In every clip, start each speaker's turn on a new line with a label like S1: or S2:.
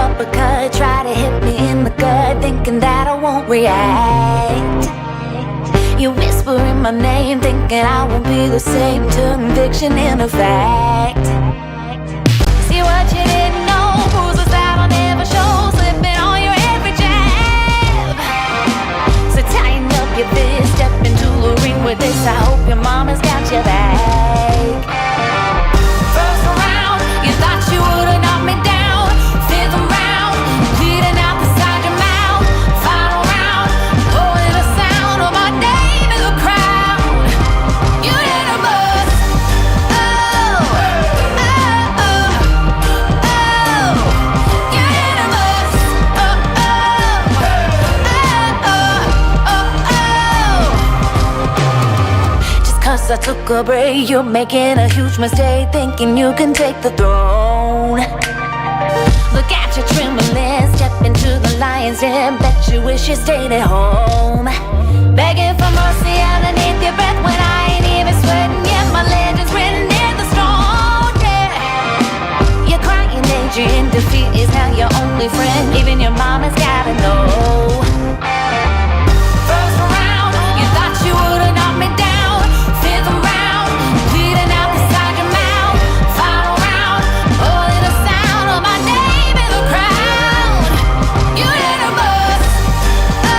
S1: uppercut, try to hit me in the gut, thinking that I won't react. You whispering my name, thinking I won't be the same. Turn fiction into fact. See what you didn't know, bruises that I'll never show, slipping on your every jab. So tighten up your fist, step into the ring with this. I hope your mama's got your back. First round, you thought you would've knocked me down. Fifth round, bleeding out the side of your mouth. Final round, holding the sound of my name in the crowd. You did a bust. Oh, oh, oh, oh. You did a bust. Oh, oh, oh, oh, oh, oh. Just 'cause I took a break, you're making a huge mistake, thinking you can take the throne. Look at you trembling, step into the lion's den. Bet you wish you stayed at home. Begging for mercy underneath your breath when I ain't even sweating yet. My legend's written in the stone, yeah. You're crying age, you're in defeat is now your only friend. Even your mama's gotta know. First round, you thought you would've knocked me down. Fifth round, bleeding out the side of your mouth. Final round, holding the sound of my name in the crowd. You did a bust. Oh,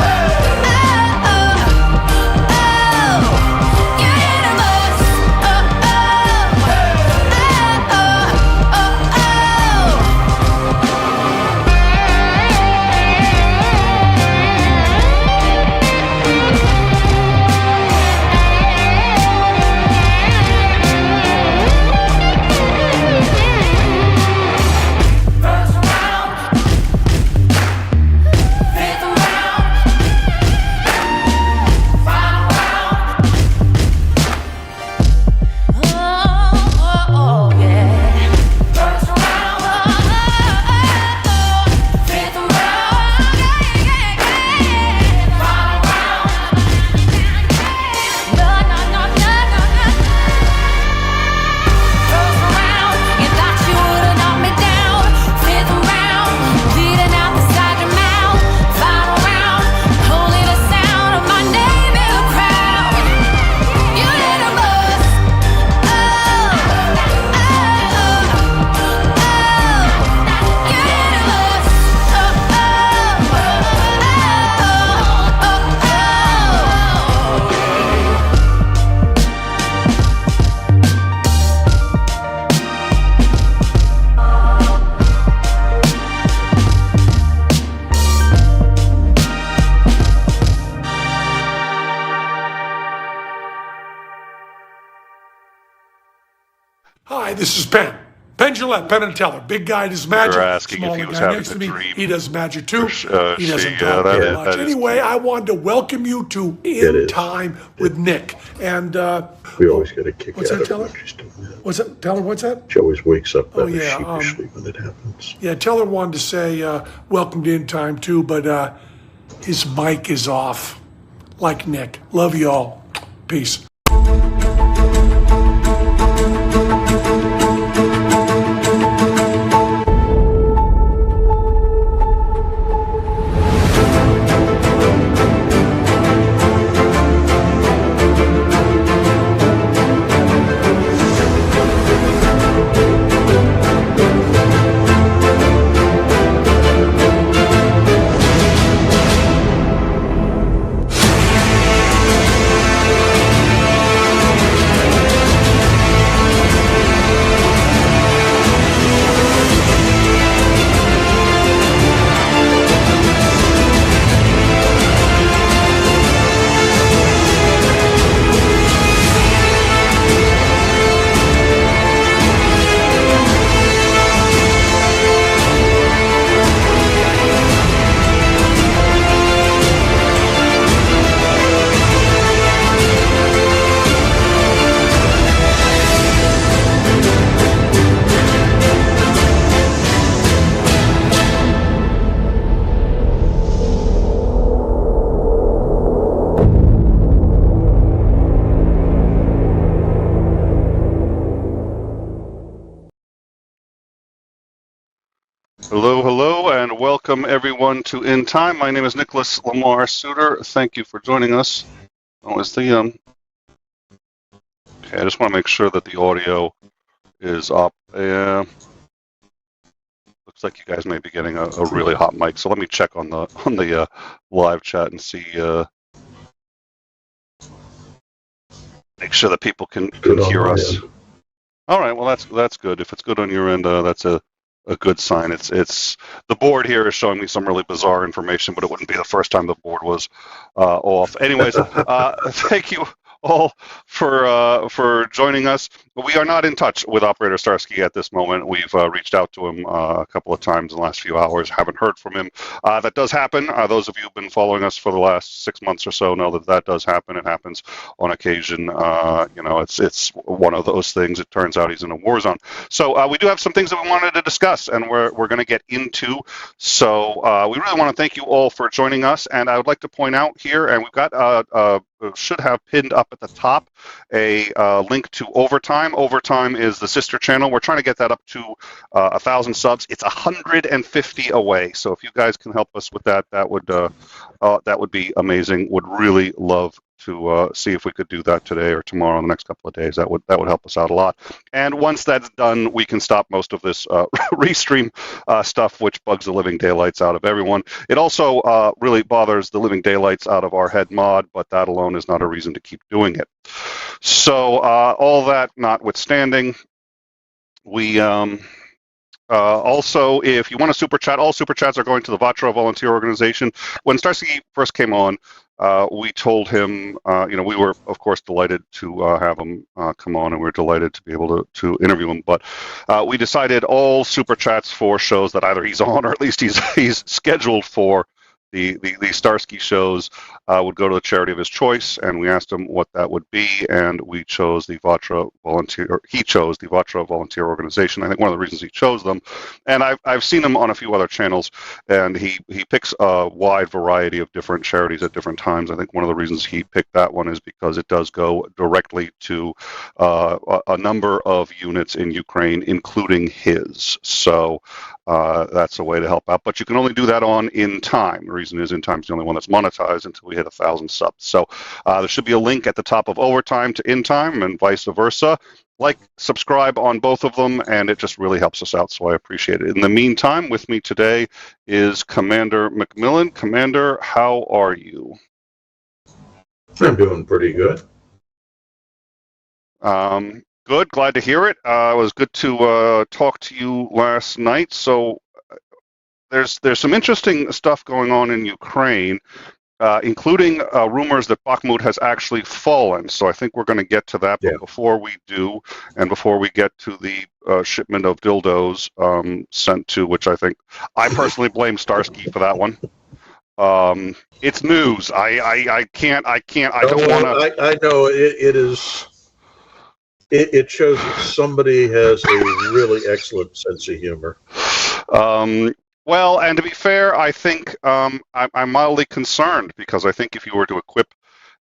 S1: oh, oh, oh. You did a bust. Oh, oh, oh, oh, oh, First round, fifth round, final round. Oh, oh, oh, yeah. First round, fifth round, final round. No, no, no, no, no, no. First round, you thought you would've knocked me down. Fifth round, bleeding out the side of your mouth. Final round, holding the sound of my name in the crowd. You did a bust. Oh, oh, oh, oh. You did a bust. Oh, oh, oh,
S2: Hi, this is Penn. Penn Jillette, Penn and Teller. Big guy does magic.
S3: You're asking if
S2: Smaller
S3: he was
S2: guy
S3: having
S2: next
S3: a
S2: to me,
S3: dream.
S2: he does magic too. He doesn't
S3: see,
S2: talk
S3: that-
S2: very much.
S3: that is
S2: Anyway,
S3: cool.
S2: I wanted to welcome you to In Time with Nick. And
S4: We always get a kick
S2: What's
S4: out
S2: that,
S4: of
S2: Teller?
S4: when she's doing that.
S2: what's that, Teller? What's that?
S4: She always wakes up
S2: Oh,
S4: rather
S2: yeah,
S4: sheepishly when it happens.
S2: Yeah, Teller wanted to say welcome to In Time too, but his mic is off, like Nick. Love you all. Peace.
S3: Hello, hello, and welcome everyone to In Time. My name is Nicholas Lamar Suter. Thank you for joining us. Okay, I just want to make sure that the audio is up. Looks like you guys may be getting a really hot mic. So let me check on the live chat and see. Make sure that people can hear us. All right. Well, that's good. If it's good on your end, that's a good sign. It's the board here is showing me some really bizarre information, but it wouldn't be the first time the board was off. Anyways, thank you all for joining us. We are not in touch with Operator Starsky at this moment. We've reached out to him a couple of times in the last few hours. Haven't heard from him. That does happen. Those of you who've been following us for the last 6 months or so know that does happen. It happens on occasion. It's one of those things. It turns out he's in a war zone. So we do have some things that we wanted to discuss, and we're going to get into. So we really want to thank you all for joining us. And I would like to point out here, and we've got should have pinned up at the top a link to Overtime. Overtime is the sister channel. We're trying to get that up to 1,000 subs. It's 150 away. So if you guys can help us with that, that would be amazing. Would really love to see if we could do that today or tomorrow in the next couple of days. That would help us out a lot. And once that's done, we can stop most of this restream stuff, which bugs the living daylights out of everyone. It also really bothers the living daylights out of our head mod, but that alone is not a reason to keep doing it. So all that notwithstanding, we also, if you want to super chat, all super chats are going to the Vatra volunteer organization. When Starsky first came on, we told him, we were, of course, delighted to have him come on, and we were delighted to be able to interview him. But we decided all super chats for shows that either he's on or at least he's scheduled for, the Starsky shows, would go to the charity of his choice, and we asked him what that would be, and we chose the Vatra volunteer. He chose the Vatra volunteer organization. I think one of the reasons he chose them, and I've seen him on a few other channels, and he picks a wide variety of different charities at different times. I think one of the reasons he picked that one is because it does go directly to a number of units in Ukraine, including his. So that's a way to help out, but you can only do that on In Time. The reason is In Time is the only one that's monetized until we hit 1,000 subs. So there should be a link at the top of Overtime to In Time and vice versa. Like, subscribe on both of them, and it just really helps us out, so I appreciate it. In the meantime, with me today is Commander McMillan. Commander, how are you?
S4: I'm doing pretty good.
S3: Good, glad to hear it. It was good to talk to you last night. So there's some interesting stuff going on in Ukraine, including rumors that Bakhmut has actually fallen. So I think we're going to get to that.
S4: Yeah.
S3: But before we do, and before we get to the shipment of dildos sent to, which I think I personally blame Starsky for that one. It's news. I can't. I don't want to.
S4: I know it is. It shows that somebody has a really excellent sense of humor.
S3: Well, and to be fair, I think I'm mildly concerned, because I think if you were to equip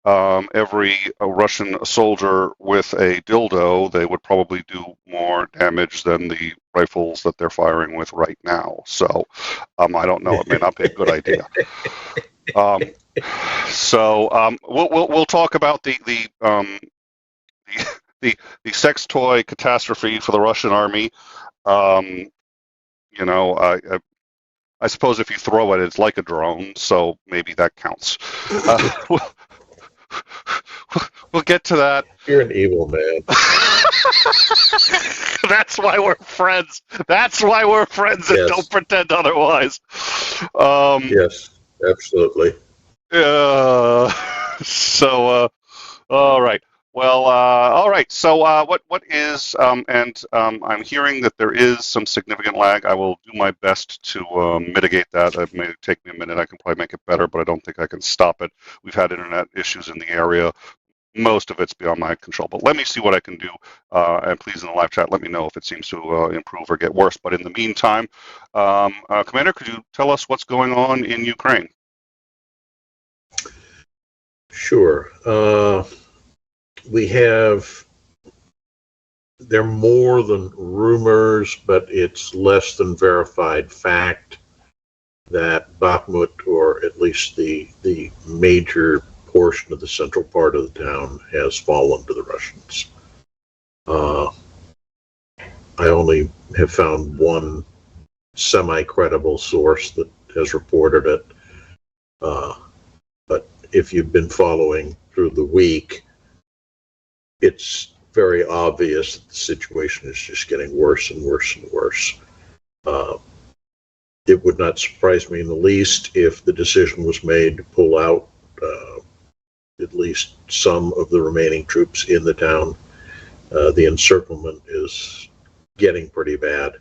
S3: every Russian soldier with a dildo, they would probably do more damage than the rifles that they're firing with right now. So I don't know. It may not be a good idea. We'll talk about the sex toy catastrophe for the Russian army. I suppose if you throw it, it's like a drone, so maybe that counts. We'll get to that.
S4: You're an evil man.
S3: That's why we're friends. That's why we're friends, and
S4: Yes.
S3: don't pretend otherwise.
S4: Yes, absolutely.
S3: All right. Well, all right. So what is, and I'm hearing that there is some significant lag. I will do my best to mitigate that. It may take me a minute. I can probably make it better, but I don't think I can stop it. We've had internet issues in the area. Most of it's beyond my control, but let me see what I can do. And please, in the live chat, let me know if it seems to improve or get worse. But in the meantime, Commander, could you tell us what's going on in Ukraine?
S4: Sure. We have they're more than rumors, but it's less than verified fact that Bakhmut, or at least the major portion of the central part of the town, has fallen to the Russians. I only have found one semi-credible source that has reported it. But if you've been following through the week, it's very obvious that the situation is just getting worse and worse and worse. It would not surprise me in the least if the decision was made to pull out at least some of the remaining troops in the town. The encirclement is getting pretty bad.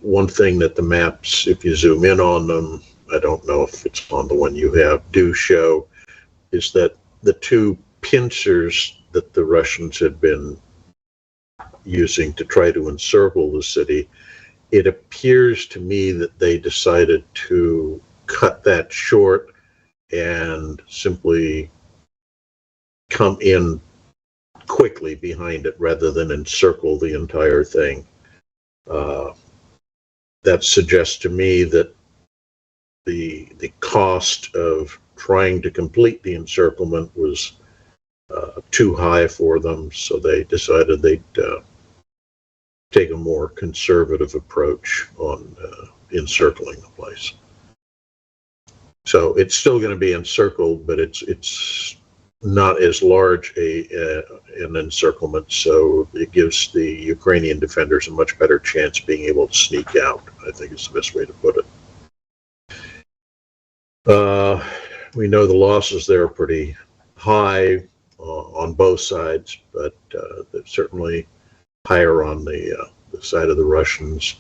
S4: One thing that the maps, if you zoom in on them, I don't know if it's on the one you have, do show, is that the two pincers that the Russians had been using to try to encircle the city, it appears to me that they decided to cut that short and simply come in quickly behind it rather than encircle the entire thing. That suggests to me that the cost of trying to complete the encirclement was too high for them, so they decided they'd take a more conservative approach on encircling the place. So it's still going to be encircled, but it's not as large an encirclement, so it gives the Ukrainian defenders a much better chance of being able to sneak out, I think is the best way to put it. We know the losses there are pretty high on both sides, but they're certainly higher on the side of the Russians.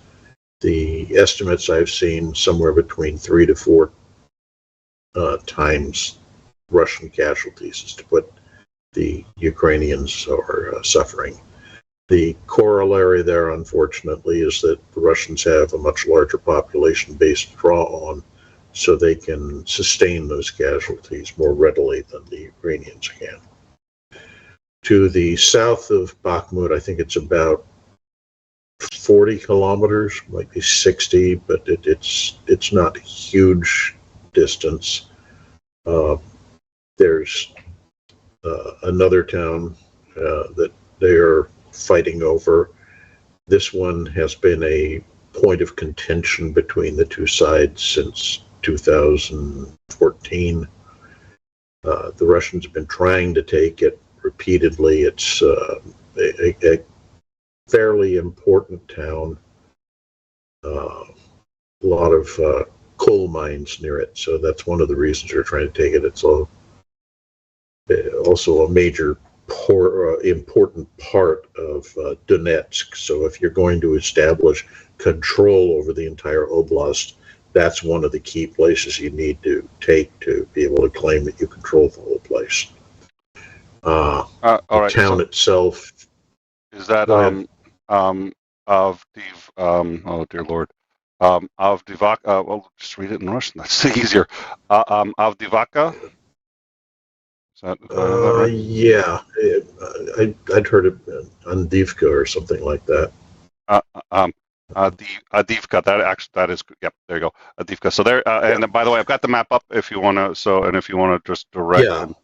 S4: The estimates I've seen somewhere between 3 to 4 times Russian casualties as to what the Ukrainians are suffering. The corollary there, unfortunately, is that the Russians have a much larger population base to draw on, so they can sustain those casualties more readily than the Ukrainians can. To the south of Bakhmut, I think it's about 40 kilometers, might be 60, but it's not a huge distance. There's another town that they're fighting over. This one has been a point of contention between the two sides since 2014. The Russians have been trying to take it repeatedly. It's a fairly important town. A lot of coal mines near it, so that's one of the reasons they're trying to take it. It's also a major important part of Donetsk. So if you're going to establish control over the entire oblast, that's one of the key places you need to take to be able to claim that you control the whole place.
S3: All
S4: the
S3: right,
S4: town
S3: so
S4: itself.
S3: is that oh dear Lord, Avdivaka? Well, just read it in Russian. That's easier. Avdivaka. Is that right?
S4: Yeah, I'd heard it Andivka or something like that.
S3: Adivka. That is. Yep. There you go. Adivka. So there. And by the way, I've got the map up if you want to. So, and if you want to just direct and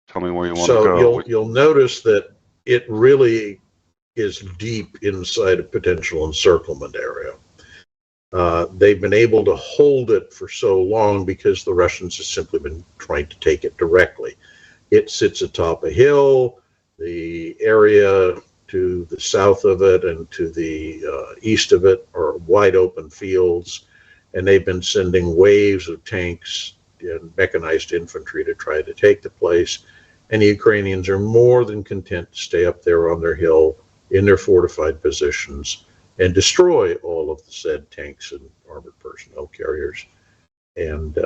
S3: tell me where you want to go.
S4: So you'll notice that it really is deep inside a potential encirclement area. They've been able to hold it for so long because the Russians have simply been trying to take it directly. It sits atop a hill. The area to the south of it and to the east of it are wide open fields, and they've been sending waves of tanks and mechanized infantry to try to take the place. And the Ukrainians are more than content to stay up there on their hill in their fortified positions and destroy all of the said tanks and armored personnel carriers. And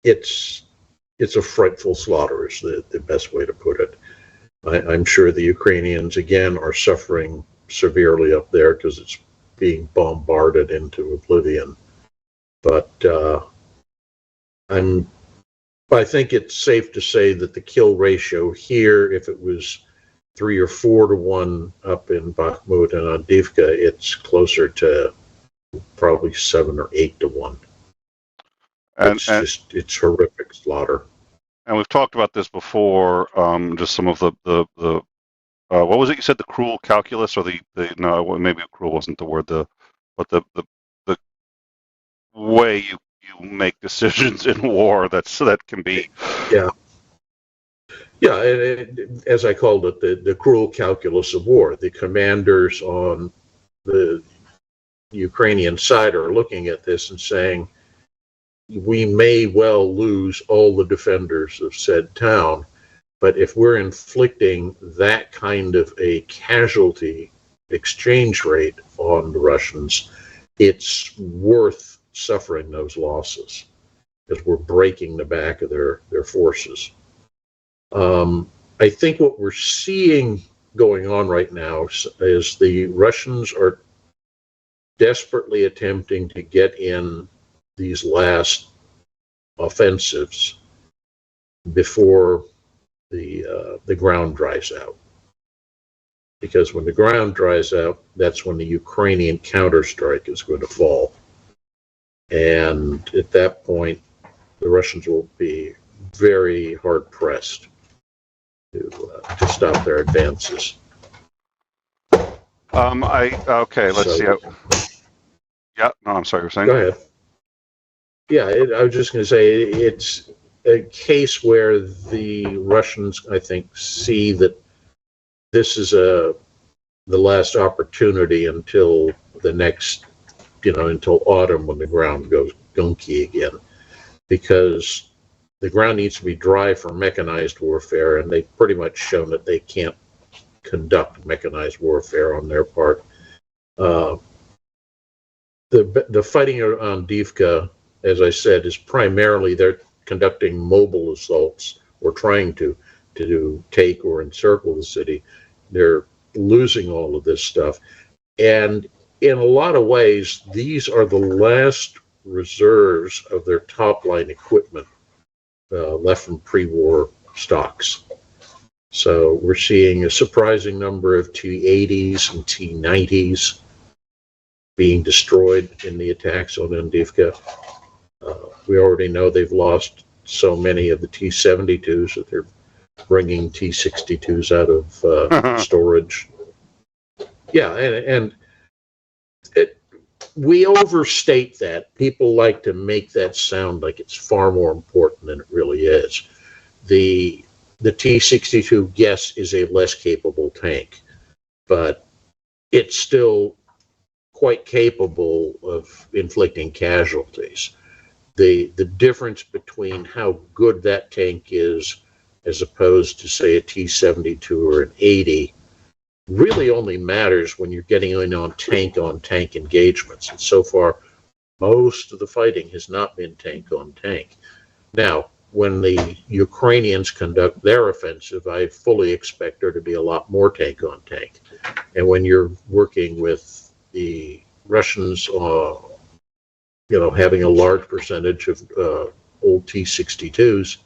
S4: it's a frightful slaughter is the best way to put it. I'm sure the Ukrainians, again, are suffering severely up there because it's being bombarded into oblivion. But I think it's safe to say that the kill ratio here, if it was 3 or 4 to 1 up in Bakhmut, and on Avdiivka it's closer to probably 7 or 8 to 1. It's horrific slaughter.
S3: And we've talked about this before. Just some of the what was it you said? The cruel calculus, or the no, maybe cruel wasn't the word. But the way you make decisions in war that can be.
S4: Yeah. Yeah, and as I called it, the cruel calculus of war. The commanders on the Ukrainian side are looking at this and saying, we may well lose all the defenders of said town, but if we're inflicting that kind of a casualty exchange rate on the Russians, it's worth suffering those losses, because we're breaking the back of their forces. I think what we're seeing going on right now is the Russians are desperately attempting to get in these last offensives before the ground dries out. Because when the ground dries out, that's when the Ukrainian counterstrike is going to fall. And at that point, the Russians will be very hard pressed to stop their advances.
S3: Okay, let's see. Yeah, no, I'm sorry, you're saying?
S4: Go ahead. Yeah, I was just going to say it's a case where the Russians, I think, see that this is the last opportunity until the next, until autumn, when the ground goes gunky again, because the ground needs to be dry for mechanized warfare, and they've pretty much shown that they can't conduct mechanized warfare on their part. The fighting on Avdiivka, as I said, is primarily they're conducting mobile assaults or trying to take or encircle the city. They're losing all of this stuff. And in a lot of ways, these are the last reserves of their top-line equipment left from pre-war stocks. So we're seeing a surprising number of T-80s and T-90s being destroyed in the attacks on Avdiivka. We already know they've lost so many of the T-72s that they're bringing T-62s out of storage. Yeah, and we overstate that. People like to make that sound like it's far more important than it really is. The T-62, yes, is a less capable tank, but it's still quite capable of inflicting casualties. The difference between how good that tank is as opposed to, say, a T-72 or an 80 really only matters when you're getting in on tank engagements. And so far, most of the fighting has not been tank on tank. Now, when the Ukrainians conduct their offensive, I fully expect there to be a lot more tank on tank. And when you're working with the Russians, having a large percentage of old T-62s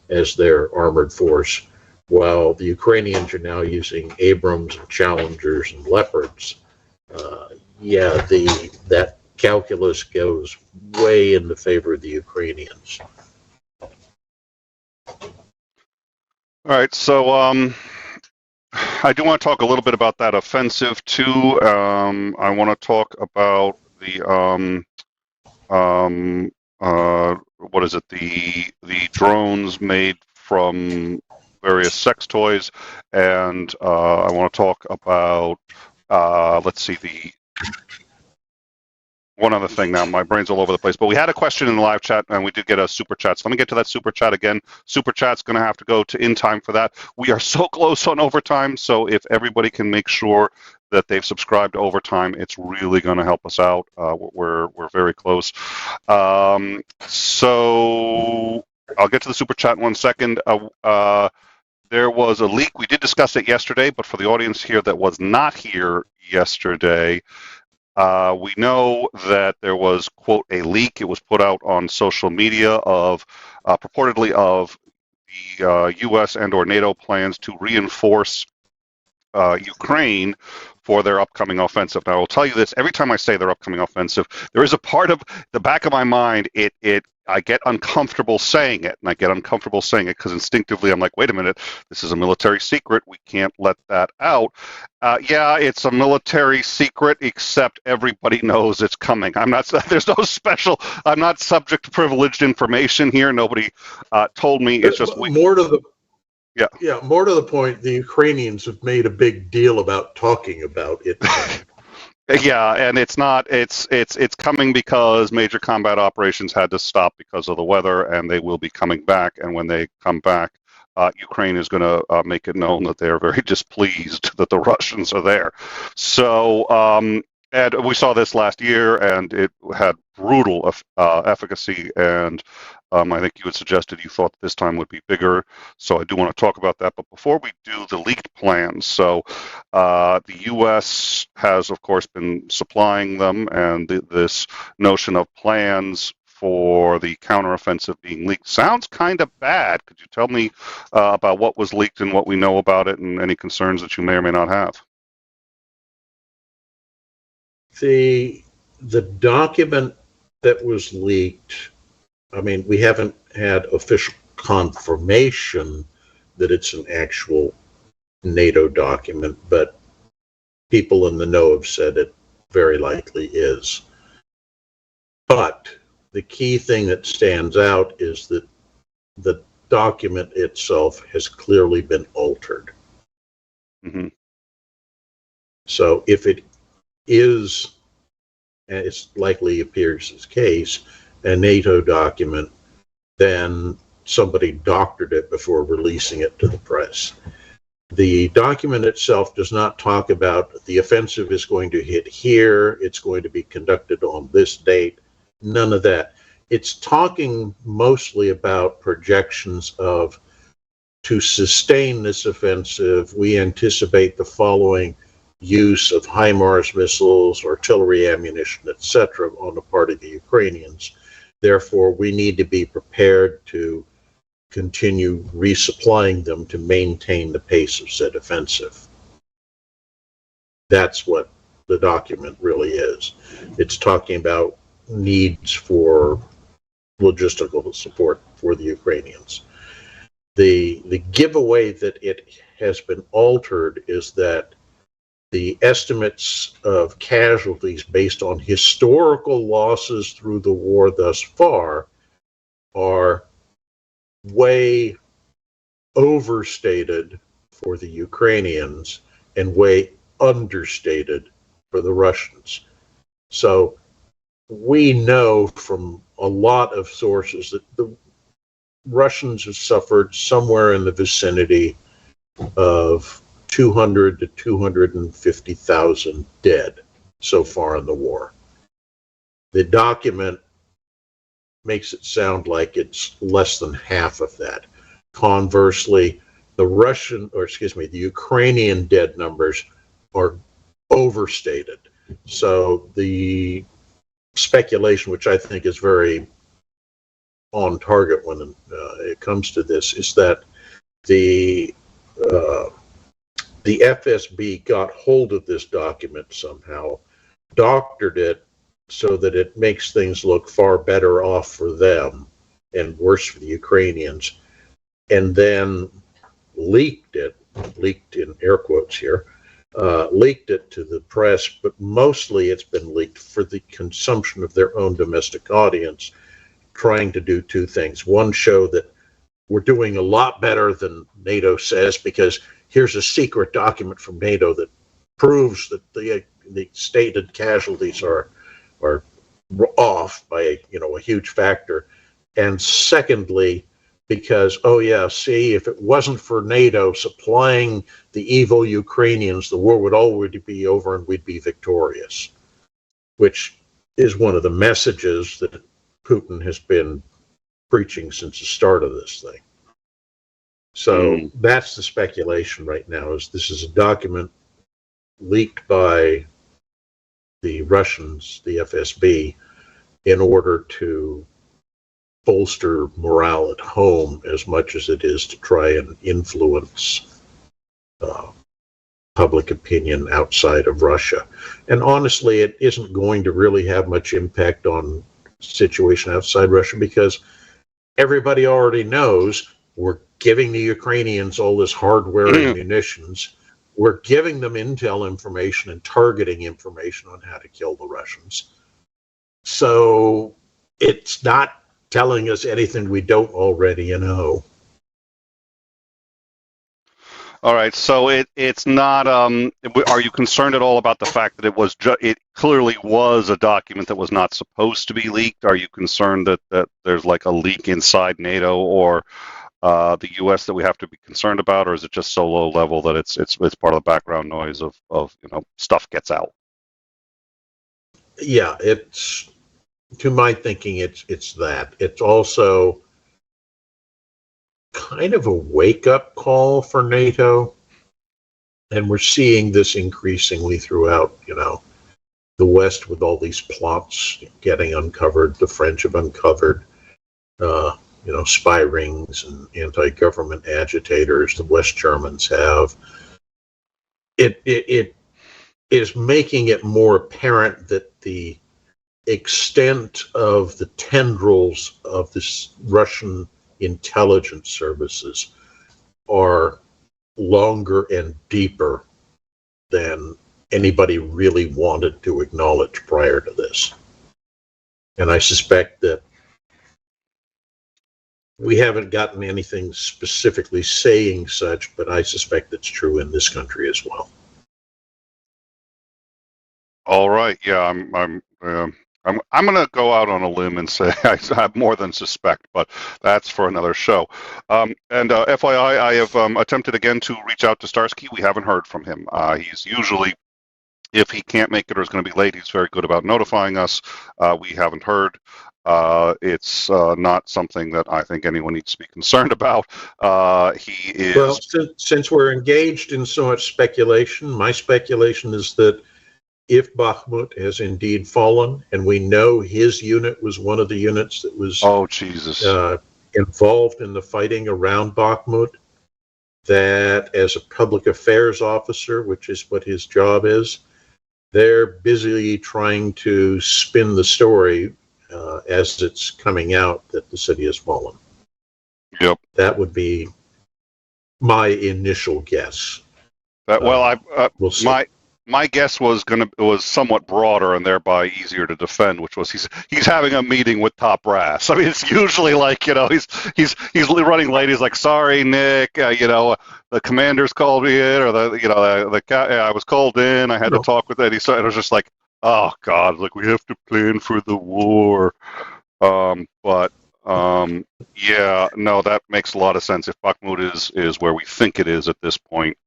S4: as their armored force, while the Ukrainians are now using Abrams and Challengers and Leopards, that calculus goes way in the favor of the Ukrainians.
S3: All right, so I do want to talk a little bit about that offensive too. I want to talk about the what is it? The drones made from various sex toys, and I want to talk about let's see, one other thing. Now my brain's all over the place, but we had a question in the live chat, and we did get a super chat. So let me get to that super chat again. Super chat's going to have to go to in time for that. We are so close on overtime, so if everybody can make sure that they've subscribed to overtime, it's really going to help us out. We're very close. So I'll get to the super chat in 1 second. There was a leak. We did discuss it yesterday, but for the audience here that was not here yesterday, we know that there was, quote, a leak. It was put out on social media of purportedly of the U.S. and or NATO plans to reinforce Ukraine for their upcoming offensive. Now, I will tell you this: every time I say their upcoming offensive, there is a part of the back of my mind. I get uncomfortable saying it, and I get uncomfortable saying it because instinctively I'm like, wait a minute, this is a military secret. We can't let that out. Yeah, it's a military secret, except everybody knows it's coming. I'm not. There's no special. I'm not subject to privileged information here. Nobody told me. It's just
S4: more to the.
S3: Yeah.
S4: Yeah, more to the point, the Ukrainians have made a big deal about talking about it.
S3: Yeah, and it's not. It's coming because major combat operations had to stop because of the weather, and they will be coming back. And when they come back, Ukraine is going to make it known that they are very displeased that the Russians are there. So, and we saw this last year, and it had brutal efficacy. And I think you had suggested you thought this time would be bigger. So I do want to talk about that. But before we do the leaked plans, so the U.S. has, of course, been supplying them, and this notion of plans for the counteroffensive being leaked sounds kind of bad. Could you tell me about what was leaked and what we know about it, and any concerns that you may or may not have?
S4: The document that was leaked, I mean, we haven't had official confirmation that it's an actual NATO document, but people in the know have said it very likely is. But the key thing that stands out is that the document itself has clearly been altered.
S3: Mm-hmm.
S4: So if it is, and it likely appears as case, a NATO document, then somebody doctored it before releasing it to the press. The document itself does not talk about the offensive is going to hit here, it's going to be conducted on this date, none of that. It's talking mostly about projections of, to sustain this offensive, we anticipate the following use of HIMARS missiles, artillery ammunition, etc., on the part of the Ukrainians. Therefore, we need to be prepared to continue resupplying them to maintain the pace of said offensive. That's what the document really is. It's talking about needs for logistical support for the Ukrainians. The giveaway that it has been altered is that the estimates of casualties based on historical losses through the war thus far are way overstated for the Ukrainians and way understated for the Russians. So we know from a lot of sources that the Russians have suffered somewhere in the vicinity of 200 to 250,000 dead so far in the war. The document makes it sound like it's less than half of that. Conversely, the Ukrainian dead numbers are overstated. So the speculation, which I think is very on target when it comes to this, is that the FSB got hold of this document somehow, doctored it so that it makes things look far better off for them and worse for the Ukrainians, and then leaked in air quotes here, leaked it to the press, but mostly it's been leaked for the consumption of their own domestic audience, trying to do two things. One, show that we're doing a lot better than NATO says, because here's a secret document from NATO that proves that the stated casualties are off by a huge factor. And secondly, because, oh yeah, see, if it wasn't for NATO supplying the evil Ukrainians, the war would already be over and we'd be victorious, which is one of the messages that Putin has been preaching since the start of this thing. So that's the speculation right now, is this is a document leaked by the Russians, the FSB, in order to bolster morale at home as much as it is to try and influence public opinion outside of Russia. And honestly, it isn't going to really have much impact on the situation outside Russia because everybody already knows we're giving the Ukrainians all this hardware and munitions. We're giving them intel information and targeting information on how to kill the Russians. So it's not telling us anything we don't already know.
S3: All right, so it's not. Are you concerned at all about the fact that it clearly was a document that was not supposed to be leaked? Are you concerned that there's like a leak inside NATO or the U.S. that we have to be concerned about, or is it just so low level that it's part of the background noise of stuff gets out?
S4: Yeah, it's, to my thinking, it's that. It's also kind of a wake-up call for NATO, and we're seeing this increasingly throughout, the West with all these plots getting uncovered. The French have uncovered, spy rings and anti-government agitators. The West Germans have. It is making it more apparent that the extent of the tendrils of this Russian intelligence services are longer and deeper than anybody really wanted to acknowledge prior to this. And I suspect that we haven't gotten anything specifically saying such, but I suspect it's true in this country as well.
S3: All right, yeah, I'm going to go out on a limb and say I have more than suspect, but that's for another show. And FYI, I have attempted again to reach out to Starsky. We haven't heard from him. He's usually, if he can't make it or is going to be late, he's very good about notifying us. We haven't heard. It's not something that I think anyone needs to be concerned about. He is.
S4: Well, since we're engaged in so much speculation, my speculation is that if Bakhmut has indeed fallen, and we know his unit was one of the units that was involved in the fighting around Bakhmut, that as a public affairs officer, which is what his job is, they're busy trying to spin the story as it's coming out that the city has fallen.
S3: Yep.
S4: That would be my initial guess.
S3: We'll see. My guess was somewhat broader and thereby easier to defend, which was he's having a meeting with top brass. I mean, it's usually like he's running late. He's like, sorry, Nick, the commanders called me in, or I was called in. I had to talk with Eddie. So it was just like, oh God, like we have to plan for the war. Yeah, no, that makes a lot of sense. If Bakhmut is where we think it is at this point,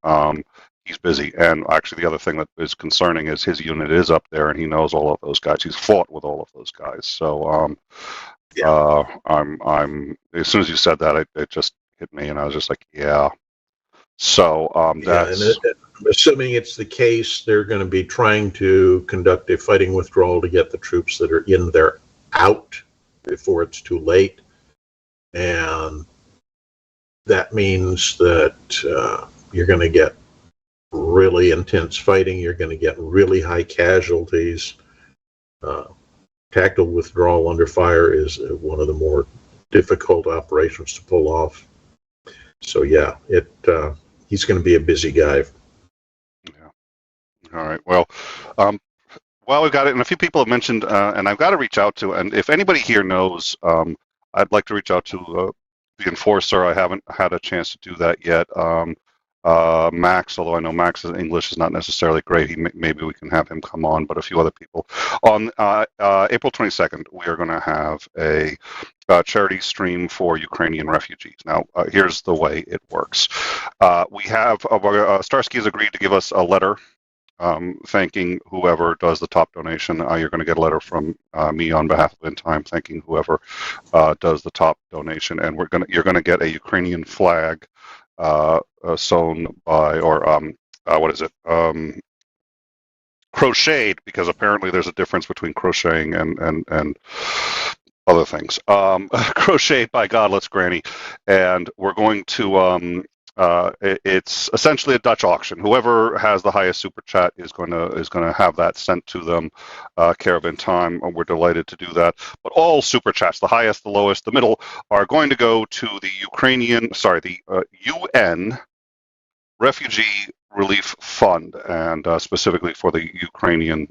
S3: he's busy. And actually, the other thing that is concerning is his unit is up there, and he knows all of those guys. He's fought with all of those guys. So, I'm as soon as you said that, it just hit me, and I was just like, yeah. So, that's.
S4: And assuming it's the case, they're going to be trying to conduct a fighting withdrawal to get the troops that are in there out before it's too late. And that means that you're going to get really intense fighting. You're going to get really high casualties. Tactical withdrawal under fire is one of the more difficult operations to pull off. So yeah, he's going to be a busy guy.
S3: Yeah. All right. Well, while we've got it, and a few people have mentioned, and I've got to reach out to, and if anybody here knows, I'd like to reach out to the enforcer. I haven't had a chance to do that yet. Max, although I know Max's English is not necessarily great, maybe we can have him come on, but a few other people. On April 22nd, we are going to have a charity stream for Ukrainian refugees. Now, here's the way it works. We have, Starsky has agreed to give us a letter thanking whoever does the top donation. You're going to get a letter from me on behalf of In Time thanking whoever does the top donation, and you're going to get a Ukrainian flag sewn by, or what is it? Crocheted, because apparently there's a difference between crocheting and other things. Crocheted by Godless Granny, and we're going to It's essentially a Dutch auction. Whoever has the highest super chat is going to have that sent to them, care of in time. And we're delighted to do that. But all super chats, the highest, the lowest, the middle, are going to go to the UN Refugee Relief Fund, and specifically for the Ukrainian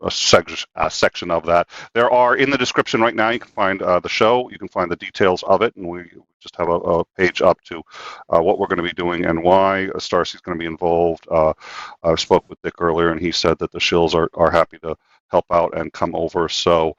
S3: section of that. There are, in the description right now, you can find the show, you can find the details of it, and we just have a page up to what we're going to be doing and why Starsky is going to be involved. I spoke with Dick earlier, and he said that the shills are happy to help out and come over. So,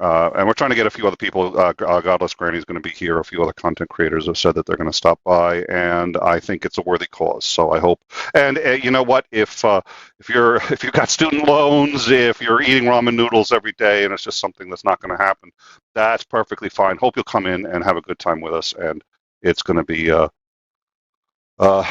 S3: and we're trying to get a few other people. Godless Granny is going to be here. A few other content creators have said that they're going to stop by, and I think it's a worthy cause. So I hope. And you know what? If you've got student loans, if you're eating ramen noodles every day, and it's just something that's not going to happen, that's perfectly fine. Hope you'll come in and have a good time with us, and it's going to be okay.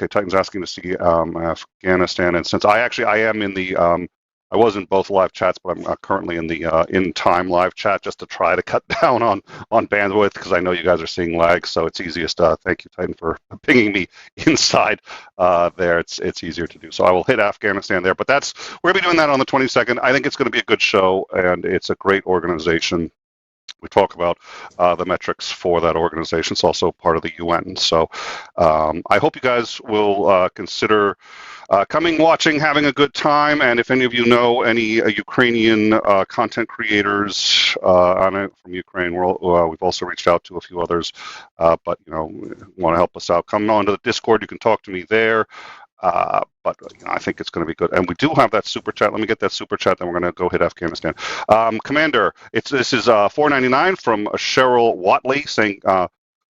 S3: Titan's asking to see Afghanistan, and since I am in the I was in both live chats, but I'm currently in the in-time live chat just to try to cut down on bandwidth, because I know you guys are seeing lag, so it's easiest. Thank you, Titan, for pinging me inside there. It's easier to do. So I will hit Afghanistan there, but we're going to be doing that on the 22nd. I think it's going to be a good show, and it's a great organization. We talk about the metrics for that organization. It's also part of the UN. So I hope you guys will consider coming, watching, having a good time. And if any of you know any Ukrainian content creators from Ukraine, we've also reached out to a few others. But want to help us out, come on to the Discord. You can talk to me there. But I think it's going to be good. And we do have that super chat. Let me get that super chat, then we're going to go hit Afghanistan. Commander, this is $4.99 from Cheryl Watley saying,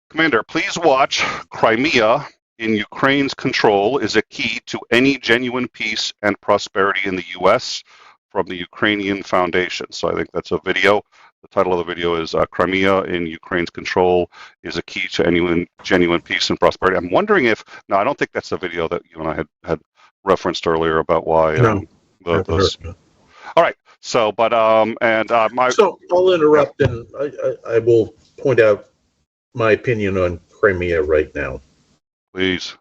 S3: Commander, please watch Crimea in Ukraine's control is a key to any genuine peace and prosperity in the U.S. from the Ukrainian Foundation. So I think that's a video. The title of the video is Crimea in Ukraine's control is a key to any genuine peace and prosperity. I'm wondering if, no, I don't think that's the video that you and I had referenced earlier about why. All right. So, but, So
S4: I'll interrupt, and I will point out my opinion on Crimea right now.
S3: Please.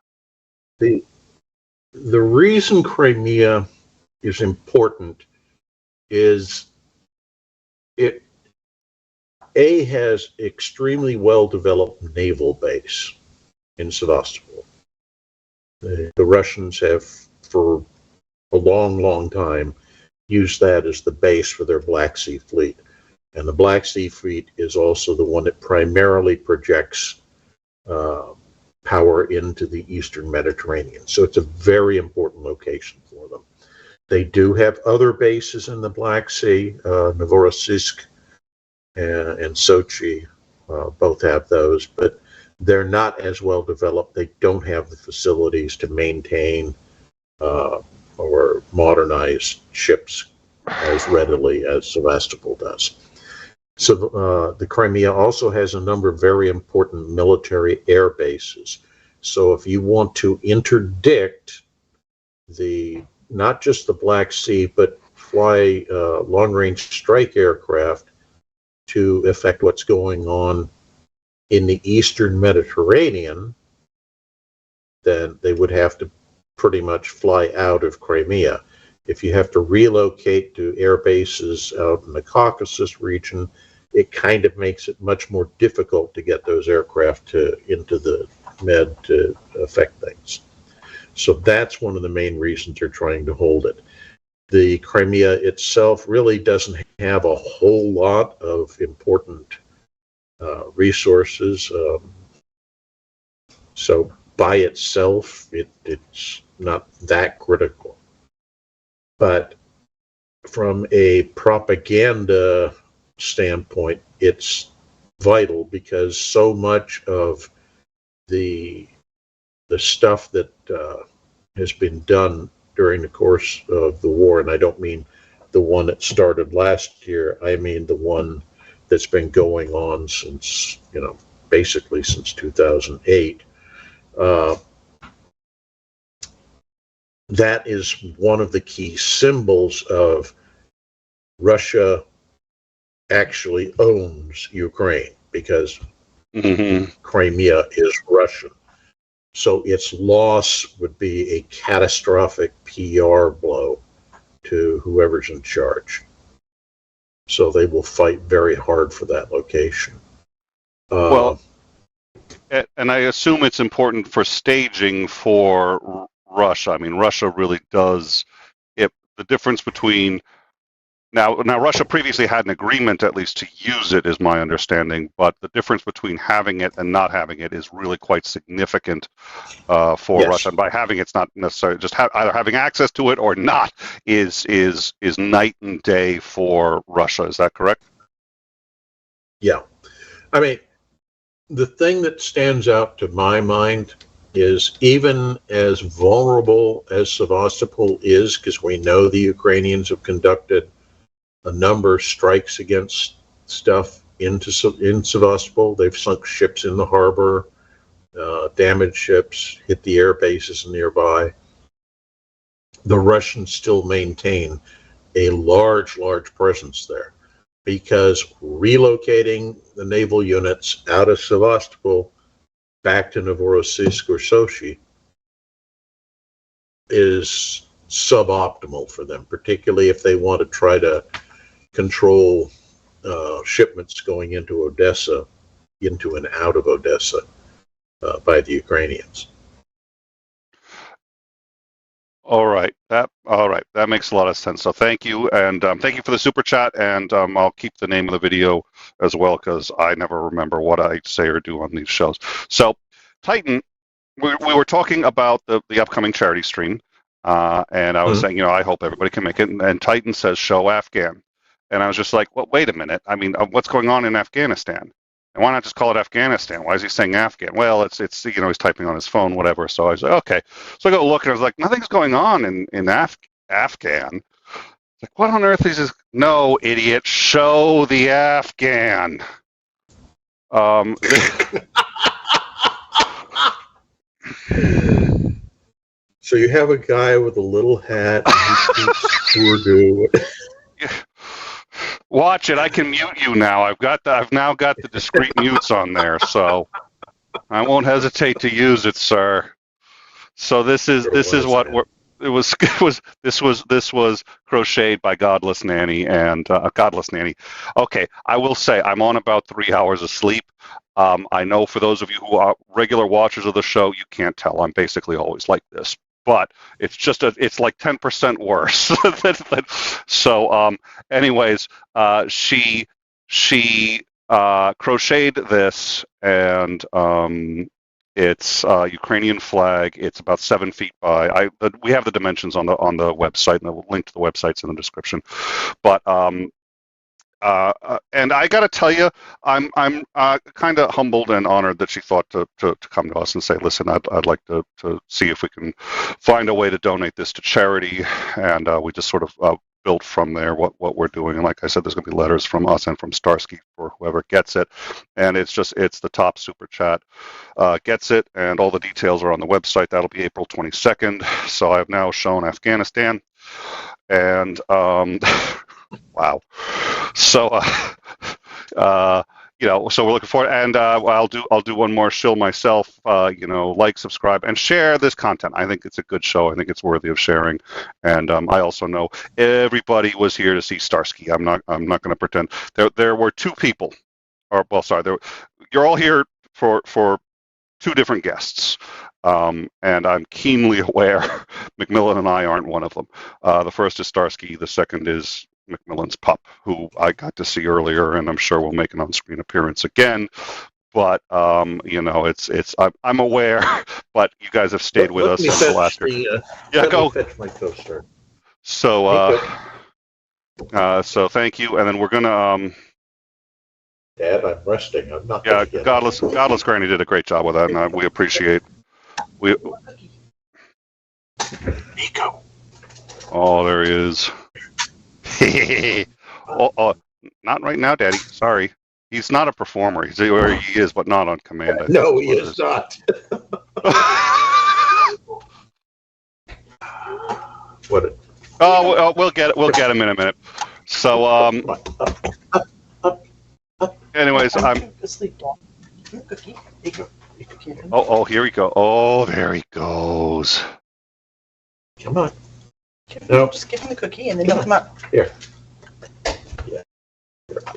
S4: The reason Crimea is important is it has extremely well-developed naval base in Sevastopol. The Russians have, for a long, long time, used that as the base for their Black Sea Fleet. And the Black Sea Fleet is also the one that primarily projects power into the Eastern Mediterranean. So it's a very important location for them. They do have other bases in the Black Sea, Novorossiysk and Sochi, both have those, but they're not as well developed. They don't have the facilities to maintain or modernize ships as readily as Sevastopol does. So the Crimea also has a number of very important military air bases. So if you want to interdict not just the Black Sea, but fly long-range strike aircraft to affect what's going on in the Eastern Mediterranean, then they would have to pretty much fly out of Crimea. If you have to relocate to air bases out in the Caucasus region, it kind of makes it much more difficult to get those aircraft into the Med to affect things. So that's one of the main reasons they're trying to hold it. The Crimea itself really doesn't have a whole lot of important resources. So by itself, it's not that critical. But from a propaganda standpoint, it's vital because so much of the stuff that has been done during the course of the war, and I don't mean the one that started last year, I mean the one that's been going on since, basically since 2008. That is one of the key symbols of Russia actually owns Ukraine, because Crimea is Russian. So its loss would be a catastrophic PR blow to whoever's in charge. So they will fight very hard for that location.
S3: Well, and I assume it's important for staging for Russia. I mean, Russia really does. The difference between now Russia previously had an agreement, at least, to use it, is my understanding. But the difference between having it and not having it is really quite significant for Russia. And by having it's not necessarily just either having access to it or not is night and day for Russia. Is that correct?
S4: Yeah, I mean, the thing that stands out to my mind is even as vulnerable as Sevastopol is, because we know the Ukrainians have conducted a number of strikes against stuff in Sevastopol. They've sunk ships in the harbor, damaged ships, hit the air bases nearby. The Russians still maintain a large presence there, because relocating the naval units out of Sevastopol back to Novorossiysk or Sochi is suboptimal for them, particularly if they want to try to control shipments going into Odessa, into and out of Odessa by the Ukrainians.
S3: All right, that makes a lot of sense. So thank you, and thank you for the super chat, and I'll keep the name of the video as well, because I never remember what I say or do on these shows. So Titan, we were talking about the upcoming charity stream, and I was saying, I hope everybody can make it, and Titan says show Afghan, and I was just like, well, wait a minute, I mean, what's going on in Afghanistan? And why not just call it Afghanistan? Why is he saying Afghan? Well, it's he's typing on his phone, whatever. So I was like, okay. So I go look, and I was like, nothing's going on in Afghan. Like, what on earth is this? No, idiot. Show the Afghan.
S4: So you have a guy with a little hat and he speaks Urdu.
S3: Watch it. I can mute you now. I've now got the discrete mutes on there, so I won't hesitate to use it, sir. So this is what this was crocheted by Godless Nanny and Godless Nanny. Okay, I will say I'm on about 3 hours of sleep. I know for those of you who are regular watchers of the show, you can't tell. I'm basically always like this. But it's like 10% worse. So, anyways, she crocheted this, and it's a Ukrainian flag. It's about 7 feet by. We have the dimensions on the website, and the link to the website's in the description. But and I got to tell you, I'm kind of humbled and honored that she thought to come to us and say, listen, I'd like to see if we can find a way to donate this to charity, and we just sort of built from there what we're doing. And like I said, there's going to be letters from us and from Starsky for whoever gets it, and it's the top super chat gets it, and all the details are on the website. That'll be April 22nd. So I've now shown Afghanistan, and wow. So, so we're looking forward, and I'll do one more shill myself. Like, subscribe, and share this content. I think it's a good show. I think it's worthy of sharing. And I also know everybody was here to see Starsky. I'm not going to pretend. There were two people, you're all here for two different guests. And I'm keenly aware Macmillan and I aren't one of them. The first is Starsky. The second is Macmillan's pup, who I got to see earlier, and I'm sure will make an on-screen appearance again. But I'm aware. But you guys have stayed with us since the last year. Go
S4: fetch my toaster.
S3: So, so thank you, and then we're gonna.
S4: Dad, I'm resting. I'm not.
S3: Yeah, Godless Granny did a great job with that, and we appreciate.
S4: Nico.
S3: Oh, there he is. oh, not right now, Daddy. Sorry. He's not a performer. He is, but not on command.
S4: No, he is not. What?
S3: We'll get him in a minute. So, anyways,
S5: Cookie. Big cookie.
S3: Oh, here we go. Oh, there he goes.
S4: Come on. No.
S5: Just give him the cookie and then he'll come up.
S4: Here.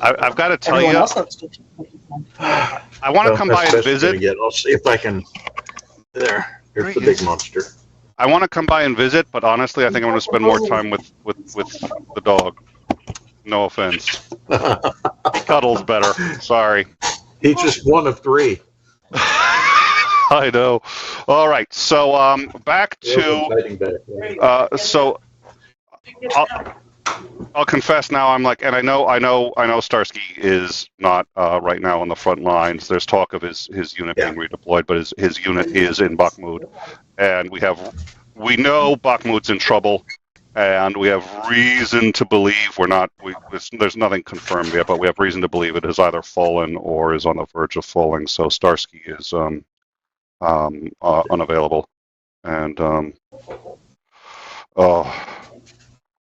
S3: I've got to tell
S5: Everyone
S3: you,
S5: else loves to
S3: I want to come by and visit.
S4: I'll see if I can. There. Here's the big monster.
S3: I want to come by and visit, but honestly, I think I'm going to spend more time with the dog. No offense. He cuddles better. Sorry.
S4: He's just one of three.
S3: I know. All right. So back to so I'll confess now. I'm like, and I know Starsky is not right now on the front lines. There's talk of his unit being redeployed, but his unit is in Bakhmut, and we know Bakhmut's in trouble, and we have reason to believe there's nothing confirmed yet, but we have reason to believe it has either fallen or is on the verge of falling. So Starsky is unavailable, and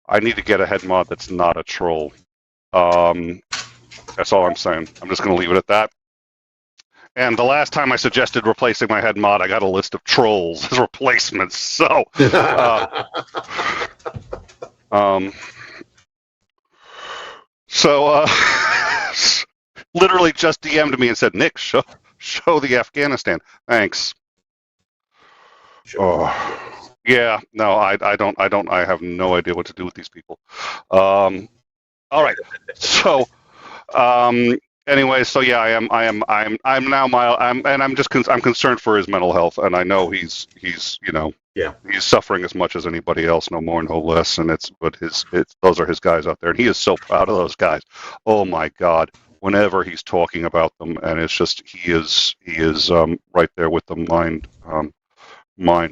S3: I need to get a head mod that's not a troll. That's all I'm saying. I'm just going to leave it at that. And the last time I suggested replacing my head mod, I got a list of trolls as replacements. So, literally just DM'd me and said, "Nick, show the Afghanistan." Thanks. Yeah, no, I don't. I have no idea what to do with these people. All right. So, anyway, so yeah, I'm concerned for his mental health, and I know he's he's suffering as much as anybody else, no more, no less. And those are his guys out there, and he is so proud of those guys. Oh my God. Whenever he's talking about them, and it's just he is right there with the mind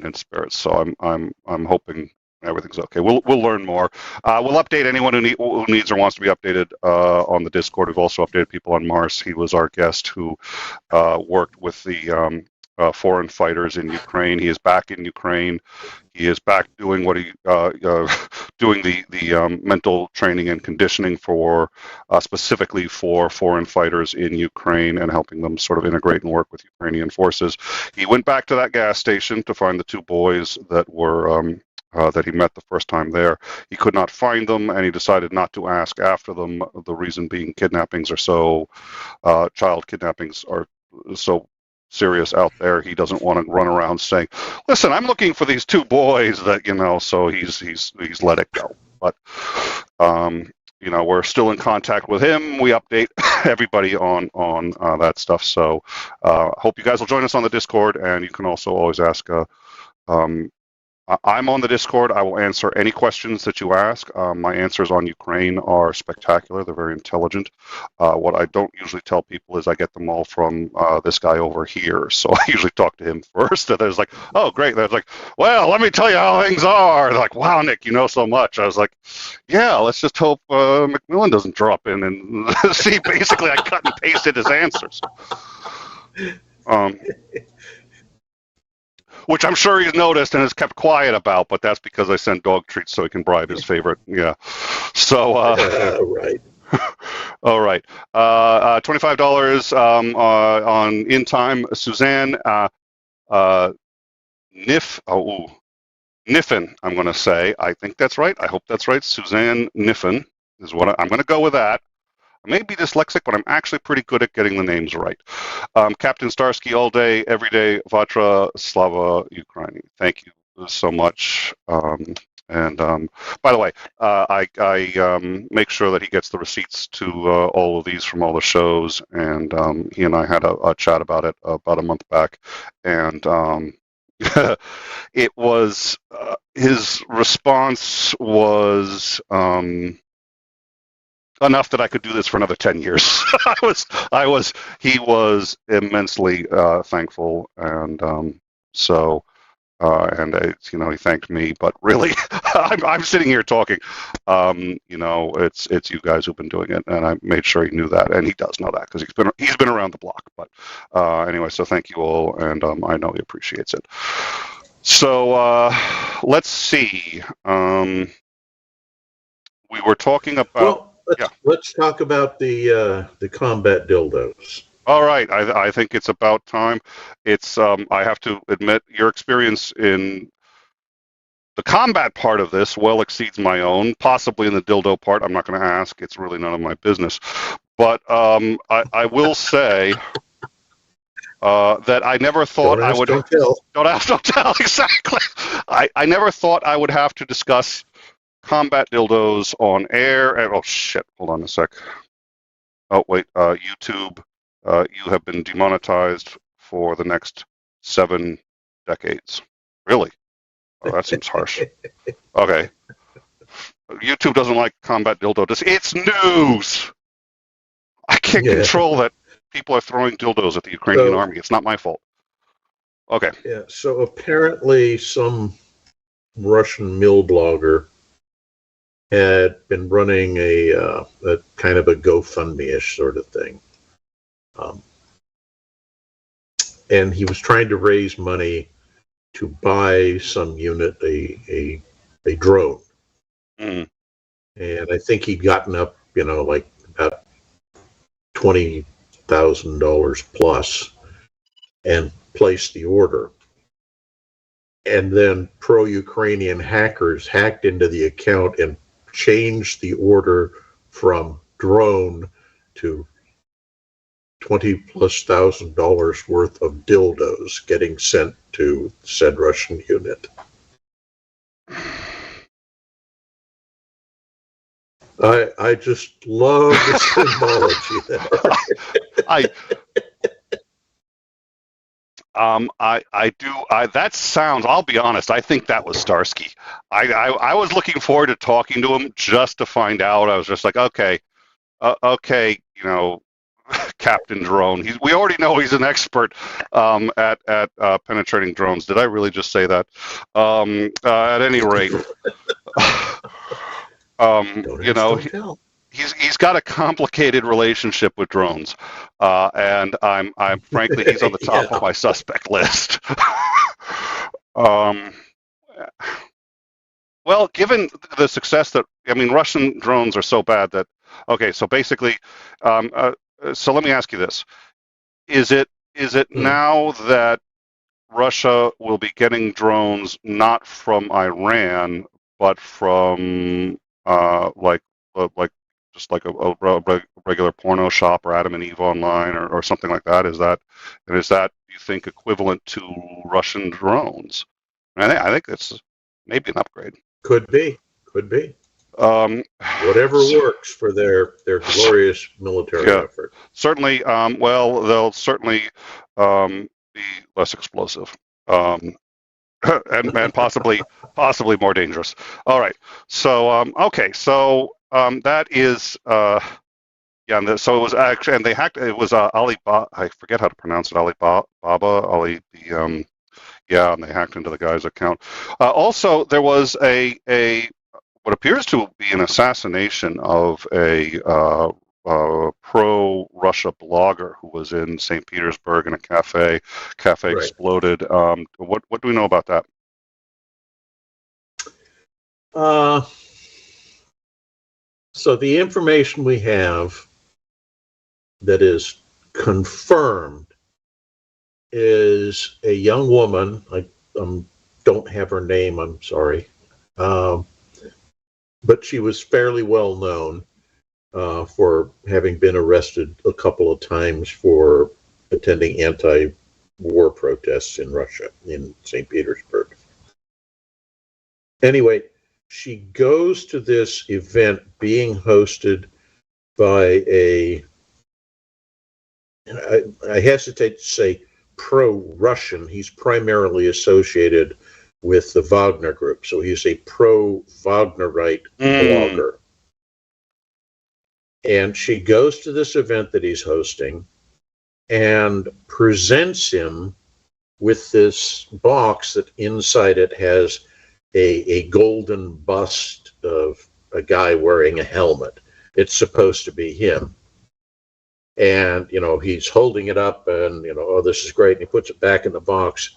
S3: and spirit. So I'm hoping everything's okay. We'll learn more. We'll update anyone who needs or wants to be updated on the Discord. We've also updated people on Mars. He was our guest who worked with the foreign fighters in Ukraine. He is back in Ukraine. He is back doing what doing the mental training and conditioning for specifically for foreign fighters in Ukraine and helping them sort of integrate and work with Ukrainian forces. He went back to that gas station to find the two boys that were that he met the first time there. He could not find them, and he decided not to ask after them. The reason being, child kidnappings are so serious out there. He doesn't want to run around saying, "Listen, I'm looking for these two boys," so he's let it go. But we're still in contact with him. We update everybody on that stuff. So hope you guys will join us on the Discord, and you can also always ask. I'm on the Discord. I will answer any questions that you ask. My answers on Ukraine are spectacular. They're very intelligent. What I don't usually tell people is I get them all from this guy over here. So I usually talk to him first. And there's like, "Oh, great." There's like, "Well, let me tell you how things are." They're like, "Wow, Nick, you know so much." I was like, "Yeah, let's just hope Macmillan doesn't drop in and see." Basically, I cut and pasted his answers. Which I'm sure he's noticed and has kept quiet about, but that's because I send dog treats so he can bribe his favorite. Yeah. So,
S4: right.
S3: All right. $25 on In Time. Suzanne Niffen, I'm going to say. I think that's right. I hope that's right. Suzanne Niffen is what I'm going to go with that. I may be dyslexic, but I'm actually pretty good at getting the names right. Captain Starsky, all day, every day, Vatra Slava Ukraini. Thank you so much. And by the way, I make sure that he gets the receipts to all of these from all the shows. And he and I had a chat about it about a month back. And it was, his response was, enough that I could do this for another 10 years. He was immensely thankful, and he thanked me. But really, I'm sitting here talking. It's you guys who've been doing it, and I made sure he knew that, and he does know that because he's been around the block. But anyway, so thank you all, and I know he appreciates it. So let's see. We were talking about.
S4: Let's talk about the combat dildos.
S3: All right, I think it's about time. It's I have to admit, your experience in the combat part of this well exceeds my own, possibly in the dildo part. I'm not going to ask. It's really none of my business. But I will say that I never thought
S4: Don't
S3: I
S4: ask,
S3: would.
S4: don't tell.
S3: Don't ask, don't tell. Exactly. I never thought I would have to discuss combat dildos on air. And, oh, shit. Hold on a sec. Oh, wait. YouTube, you have been demonetized for the next 7 decades. Really? Oh, that seems harsh. Okay. YouTube doesn't like combat dildos. It's news! I can't
S4: Yeah.
S3: control that people are throwing dildos at the Ukrainian army. It's not my fault. Okay.
S4: Yeah, so apparently some Russian mill blogger had been running a kind of a GoFundMe-ish sort of thing. And he was trying to raise money to buy some unit, a drone.
S3: Mm.
S4: And I think he'd gotten up, like about $20,000 plus and placed the order. And then pro-Ukrainian hackers hacked into the account and changed the order from drone to $20,000+ worth of dildos getting sent to said Russian unit. I just love the symbology there.
S3: That sounds, I'll be honest, I think that was Starsky. I was looking forward to talking to him just to find out. I was just like, okay, Captain Drone. We already know he's an expert at penetrating drones. Did I really just say that? At any rate, he's got a complicated relationship with drones, and I'm frankly, he's on the top of my suspect list. Well, given the success that, Russian drones are so bad that, okay, so basically, so let me ask you this: is it now that Russia will be getting drones not from Iran but from just like a regular porno shop or Adam and Eve online or something like that? Is that you think equivalent to Russian drones? I think it's maybe an upgrade.
S4: Could be. Whatever works for their glorious military effort.
S3: Certainly. Well, they'll certainly be less explosive. And possibly more dangerous. All right. So okay. So that is so it was actually, and they hacked. It was Alibaba. I forget how to pronounce it. Alibaba. And they hacked into the guy's account. Also, there was a what appears to be an assassination of a pro-Russia blogger who was in St. Petersburg in a cafe. Cafe
S4: Right.
S3: exploded. What do we know about that?
S4: So the information we have that is confirmed is a young woman. I don't have her name, I'm sorry. But she was fairly well known for having been arrested a couple of times for attending anti-war protests in Russia, in St. Petersburg. Anyway, she goes to this event being hosted by I hesitate to say pro-Russian. He's primarily associated with the Wagner Group, so he's a pro-Wagnerite blogger. And she goes to this event that he's hosting and presents him with this box that inside it has a golden bust of a guy wearing a helmet. It's supposed to be him. And, he's holding it up and, oh, this is great. And he puts it back in the box.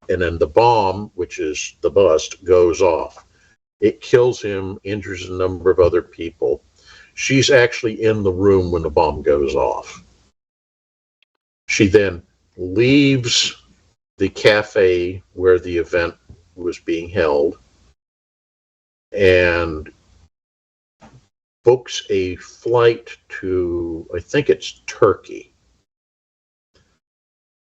S4: And then the bomb, which is the bust, goes off. It kills him, injures a number of other people. She's actually in the room when the bomb goes off. She then leaves the cafe where the event was being held and books a flight to, I think it's Turkey,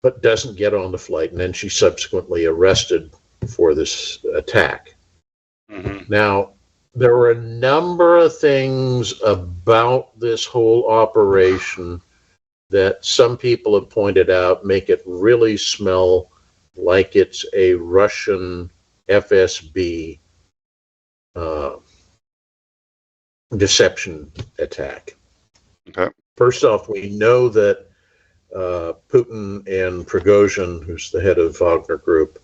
S4: but doesn't get on the flight, and then she's subsequently arrested for this attack.
S3: Mm-hmm.
S4: Now, there were a number of things about this whole operation that some people have pointed out make it really smell like it's a Russian FSB deception attack.
S3: Okay.
S4: First off, we know that Putin and Prigozhin, who's the head of Wagner Group,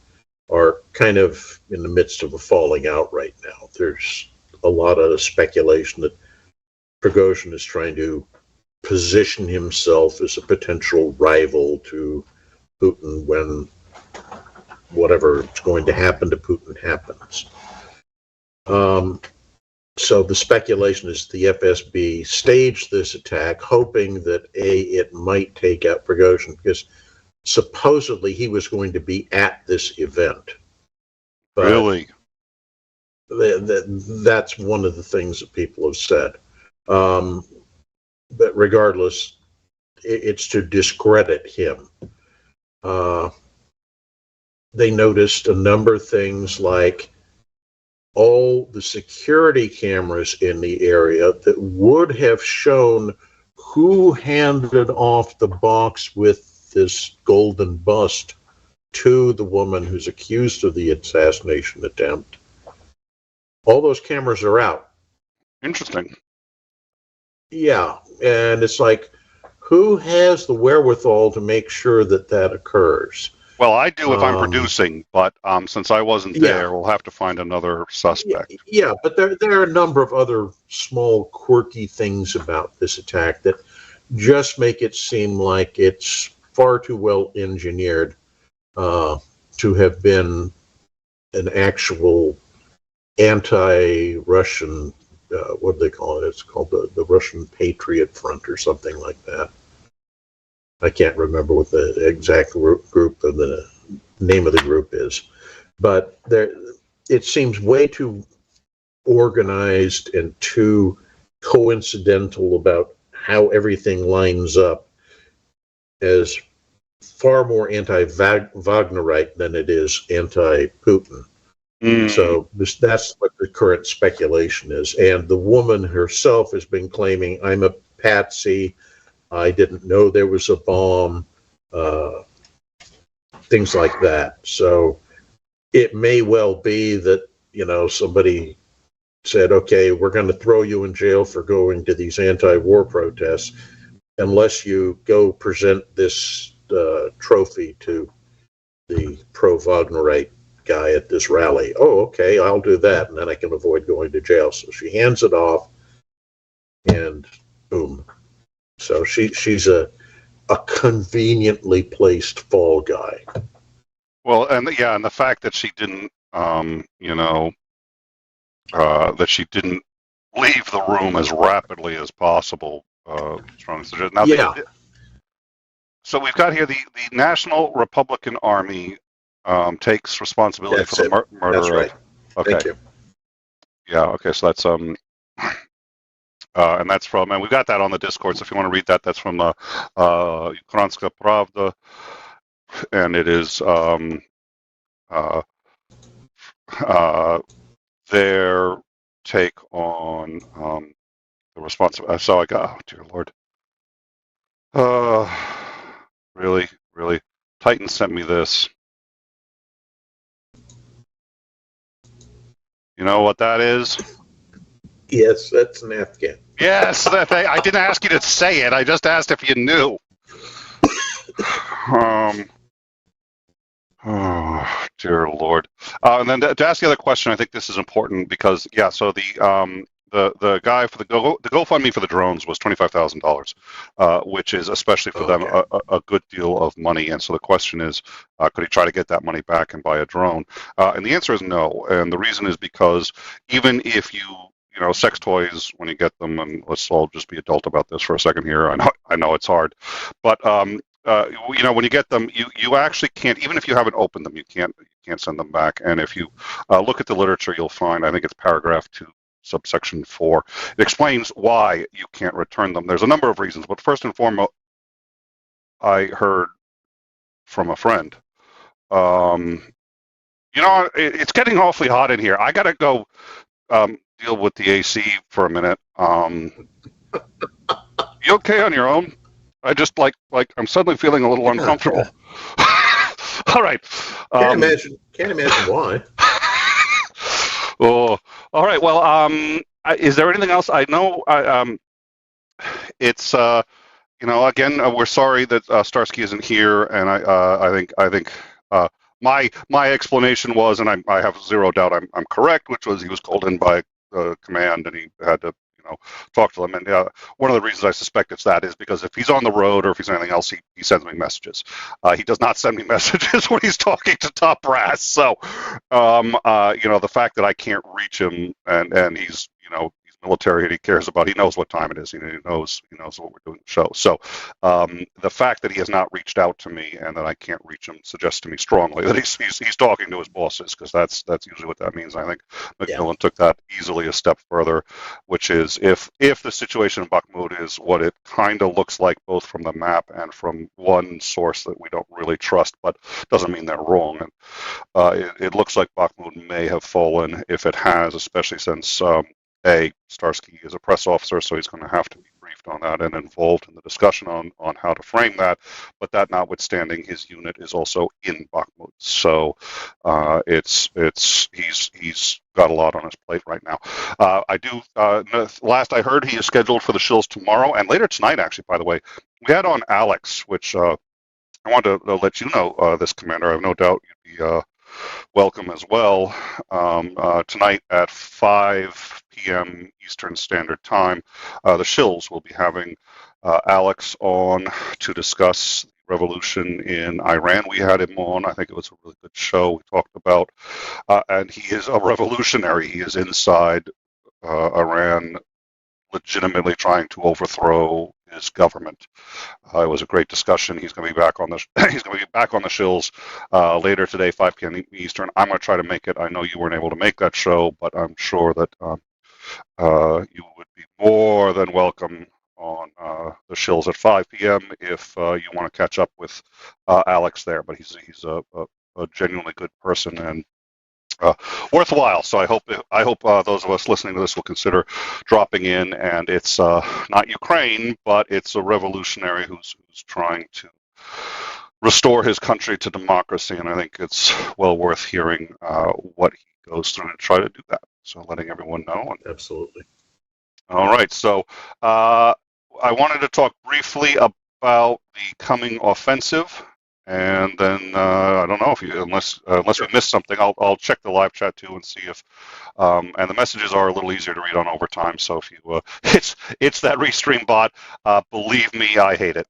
S4: are kind of in the midst of a falling out right now. There's a lot of speculation that Prigozhin is trying to position himself as a potential rival to Putin when whatever is going to happen to Putin happens. So the speculation is the FSB staged this attack hoping that it might take out Prigozhin, because supposedly he was going to be at this event. But
S3: Really?
S4: that's one of the things that people have said. But regardless, it's to discredit him. They noticed a number of things like all the security cameras in the area that would have shown who handed off the box with this golden bust to the woman who's accused of the assassination attempt. All those cameras are out.
S3: Interesting.
S4: Yeah, and it's like, who has the wherewithal to make sure that that occurs?
S3: Well, I do if I'm producing, but since I wasn't there, we'll have to find another suspect.
S4: Yeah, but there are a number of other small, quirky things about this attack that just make it seem like it's far too well engineered to have been an actual anti-Russian, what do they call it? It's called the Russian Patriot Front or something like that. I can't remember what the exact group of the name of the group is, but it seems way too organized and too coincidental about how everything lines up, as far more anti-Wagnerite than it is anti-Putin. So that's what the current speculation is. And the woman herself has been claiming, I'm a patsy, I didn't know there was a bomb, things like that. So it may well be that, somebody said, okay, we're going to throw you in jail for going to these anti-war protests unless you go present this trophy to the pro-Wagnerite guy at this rally. Oh, okay, I'll do that, and then I can avoid going to jail. So she hands it off, and boom. So she's a conveniently placed fall guy.
S3: Well, and the fact that she didn't, that she didn't leave the room as rapidly as possible. Strong suggestion. Now, so we've got here the National Republican Army takes responsibility for the murder.
S4: That's right.
S3: Okay.
S4: Thank you.
S3: Yeah. Okay. So that's and that's from, and we've got that on the Discord. So if you want to read that, that's from Ukrainian Pravda, and it is their take on the response. So I got, oh dear Lord, really, Titan sent me this. You know what that is?
S4: Yes, that's an Afghan.
S3: Yes, I didn't ask you to say it. I just asked if you knew. Oh, dear Lord. And then to ask the other question, I think this is important because, so the guy for the GoFundMe for the drones was $25,000, which is especially for them a good deal of money. And so the question is, could he try to get that money back and buy a drone? And the answer is no. And the reason is because even if sex toys, when you get them, and let's all just be adult about this for a second here. I know it's hard, but when you get them, you actually can't, even if you haven't opened them, you can't send them back. And if you look at the literature, you'll find, I think it's paragraph 2, subsection 4. It explains why you can't return them. There's a number of reasons, but first and foremost, I heard from a friend. It's getting awfully hot in here. I gotta go deal with the AC for a minute. You okay on your own? I just like I'm suddenly feeling a little uncomfortable. All right.
S4: Can't imagine why.
S3: Oh, all right. Well, is there anything else? I know. It's again, we're sorry that Starsky isn't here, and I think my explanation was, and I have zero doubt I'm correct, which was he was called in by command, and he had to talk to them. And one of the reasons I suspect it's that is because if he's on the road or if he's anything else, he sends me messages. He does not send me messages when he's talking to top brass. So, the fact that I can't reach him and he's military and he cares about, he knows what time it is. He knows what we're doing the show. So the fact that he has not reached out to me and that I can't reach him suggests to me strongly that he's talking to his bosses, because that's usually what that means. I think Macmillan took that easily a step further, which is if the situation in Bakhmut is what it kind of looks like, both from the map and from one source that we don't really trust, but doesn't mean they're wrong. And it looks like Bakhmut may have fallen. If it has, especially since Starsky is a press officer, so he's going to have to be briefed on that and involved in the discussion on how to frame that. But that notwithstanding, his unit is also in Bakhmut, so he's got a lot on his plate right now. Last I heard, he is scheduled for the Shills tomorrow and later tonight. Actually, by the way, we had on Alex, which I wanted to let you know, this commander. I have no doubt you'd be welcome as well. Tonight at 5 p.m. Eastern Standard Time, the Shills will be having Alex on to discuss the revolution in Iran. We had him on. I think it was a really good show. We talked about, and he is a revolutionary. He is inside Iran, legitimately trying to overthrow his government. It was a great discussion. He's going to be back on the Shills later today, 5 p.m. Eastern. I'm going to try to make it. I know you weren't able to make that show, but I'm sure that you would be more than welcome on the Shills at 5 p.m. if you want to catch up with Alex there. But he's a genuinely good person and worthwhile. So I hope those of us listening to this will consider dropping in. And it's not Ukraine, but it's a revolutionary who's trying to restore his country to democracy. And I think it's well worth hearing what he goes through to try to do that. So letting everyone know.
S4: Absolutely.
S3: All right. So I wanted to talk briefly about the coming offensive. And then I don't know if unless we missed something, I'll check the live chat too and see if and the messages are a little easier to read on overtime. So if you it's that restream bot, believe me, I hate it.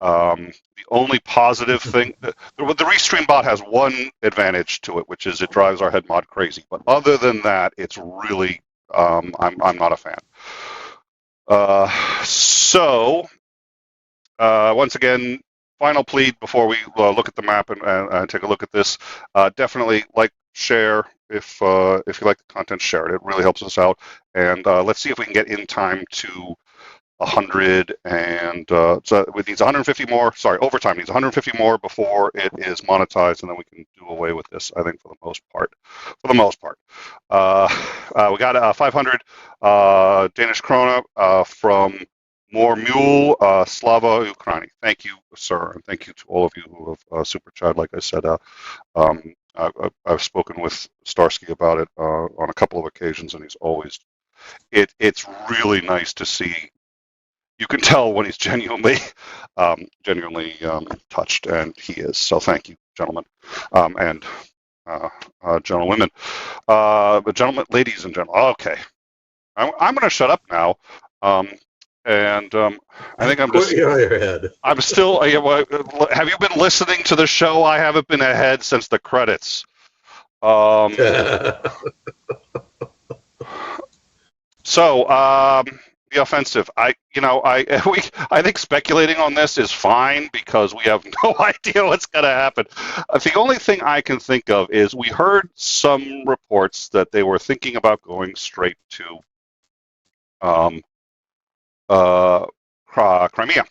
S3: The only positive thing, the restream bot has one advantage to it, which is it drives our head mod crazy. But other than that, it's really I'm not a fan. So once again, final plea before we look at the map and take a look at this. Definitely share if you like the content, share it. It really helps us out. And let's see if we can get in time to 100 and so it needs 150 more. Sorry, overtime needs 150 more before it is monetized, and then we can do away with this. I think for the most part. We got 500 Danish krona from More Mule, 𝐒𝐨𝐿 𝐜𝐴𝐷. Thank you, sir, and thank you to all of you who have super chat. Like I said, I've spoken with Starsky about it on a couple of occasions, and he's always. It's really nice to see. You can tell when he's genuinely touched, and he is. So thank you, gentlemen, and gentlewomen, but gentlemen, ladies and gentlemen. Okay, I'm going to shut up now. And I think I'm just. I'm still. Have you been listening to the show? I haven't been ahead since the credits. So the offensive. I think speculating on this is fine because we have no idea what's going to happen. The only thing I can think of is we heard some reports that they were thinking about going straight to Crimea,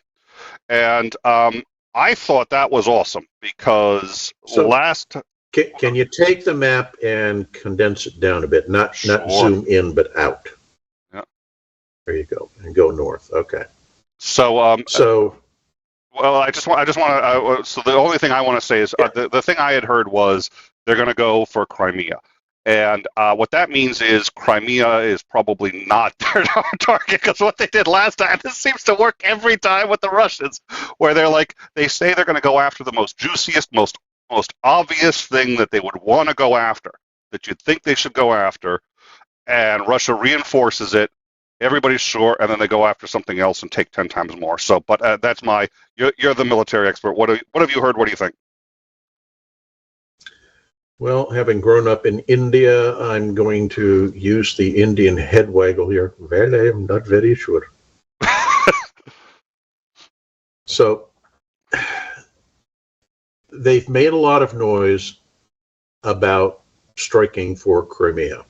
S3: and I thought that was awesome because
S4: So- Can you take the map and condense it down a bit? Not
S3: Sure.
S4: zoom in, but out.
S3: Yeah.
S4: There you go, and go north. Okay.
S3: so
S4: So
S3: well, I just want to. So the only thing I want to say is the thing I had heard was they're going to go for Crimea, and what that means is Crimea is probably not their target because what they did last time. This seems to work every time with the Russians, where they say they're going to go after the most juiciest, most obvious thing that they would want to go after, that you'd think they should go after, and Russia reinforces it. Everybody's sure, and then they go after something else and take 10 times more. So, but that's you're the military expert. What have you heard? What do you think?
S4: well, having grown up in India, I'm going to use the Indian head waggle here. Well, I'm not very sure. So they've made a lot of noise about striking for Crimea.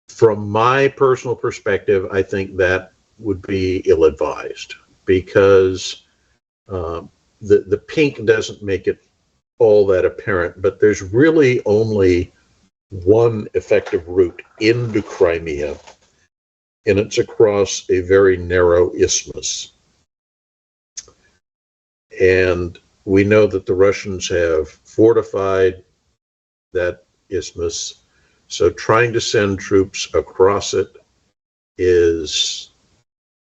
S4: From my personal perspective, I think that would be ill-advised because the pink doesn't make it all that apparent, but there's really only one effective route into Crimea, and it's across a very narrow isthmus. And we know that the Russians have fortified that isthmus, so trying to send troops across it is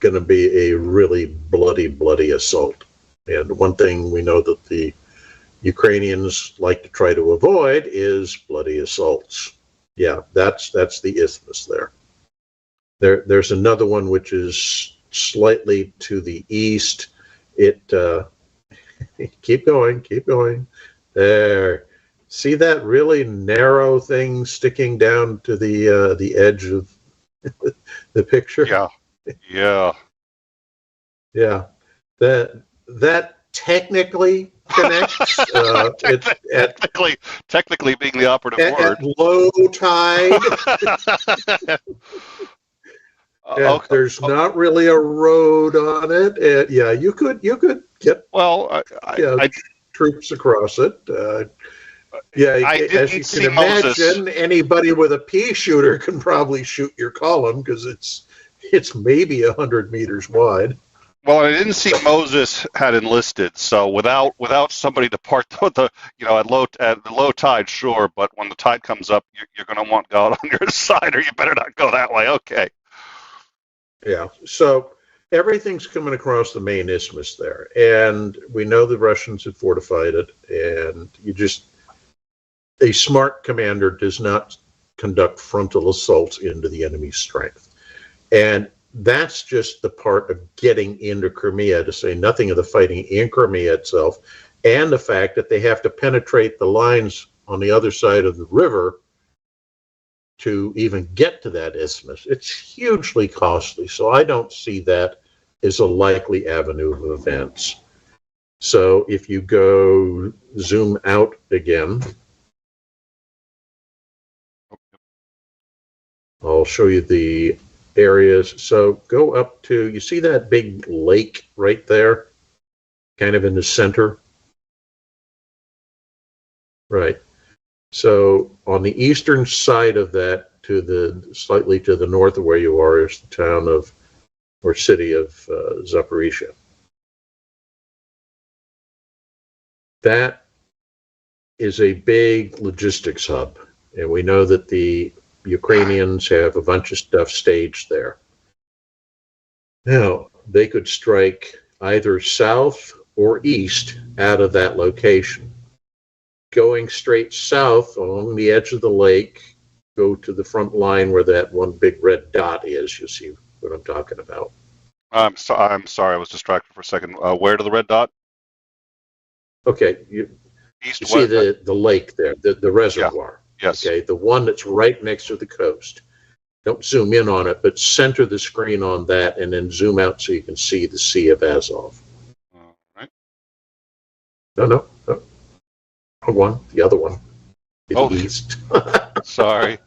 S4: going to be a really bloody assault. And one thing we know that the Ukrainians like to try to avoid is bloody assaults. Yeah, that's the isthmus there. There's another one which is slightly to the east. Keep going. There. See that really narrow thing sticking down to the edge of the picture?
S3: Yeah.
S4: That technically connects.
S3: Technically being the operative word.
S4: At low tide. There's not really a road on it. You could get troops across it. As you can imagine, anybody with a pea shooter can probably shoot your column because it's maybe 100 meters wide.
S3: Well, I didn't see Moses had enlisted, so without somebody to part at low tide, sure, but when the tide comes up, you're going to want God on your side, or you better not go that way. Okay.
S4: Yeah. So everything's coming across the main isthmus there, and we know the Russians have fortified it, and a smart commander does not conduct frontal assaults into the enemy's strength. And that's just the part of getting into Crimea, to say nothing of the fighting in Crimea itself, and the fact that they have to penetrate the lines on the other side of the river to even get to that isthmus. It's hugely costly, so I don't see that as a likely avenue of events. So if you go zoom out again, I'll show you the areas. So go up to, you see that big lake right there, kind of in the center? Right. So on the eastern side of that, slightly to the north of where you are, is the town of, or city of 𝐍𝐢𝐜𝐴. That is a big logistics hub, and we know that the Ukrainians have a bunch of stuff staged there. Now, they could strike either south or east out of that location. Going straight south along the edge of the lake, go to the front line where that one big red dot is. You see what I'm talking about.
S3: I'm sorry, I was distracted for a second. Where to the red dot?
S4: Okay, you see the lake there, the reservoir.
S3: Yeah. Yes.
S4: Okay, the one that's right next to the coast. don't zoom in on it, but center the screen on that and then zoom out so you can see the Sea of Azov.
S3: All right.
S4: No. Wrong one. The other one. To
S3: Oh.
S4: the east.
S3: Sorry.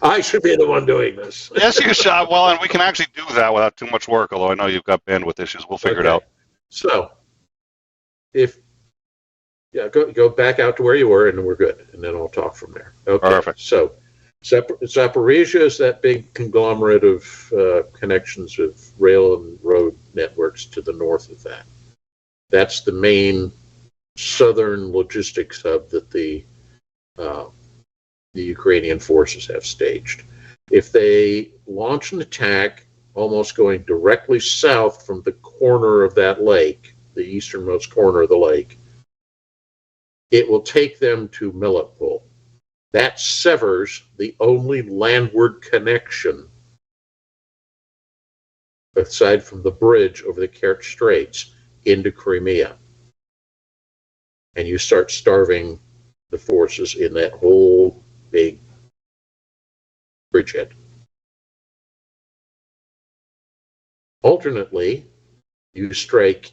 S4: I should be the one doing this.
S3: Yes, you should. Well, and we can actually do that without too much work, although I know you've got bandwidth issues. We'll figure it out.
S4: So, go back out to where you were, and we're good, and then I'll talk from there. Okay.
S3: Perfect.
S4: So, Zaporizhzhia is that big conglomerate of connections of rail and road networks to the north of that. That's the main southern logistics hub that the Ukrainian forces have staged. If they launch an attack almost going directly south from the corner of that lake, the easternmost corner of the lake, it will take them to Melitopol. That severs the only landward connection, aside from the bridge over the Kerch Straits, into Crimea. And you start starving the forces in that whole big bridgehead. Alternately, you strike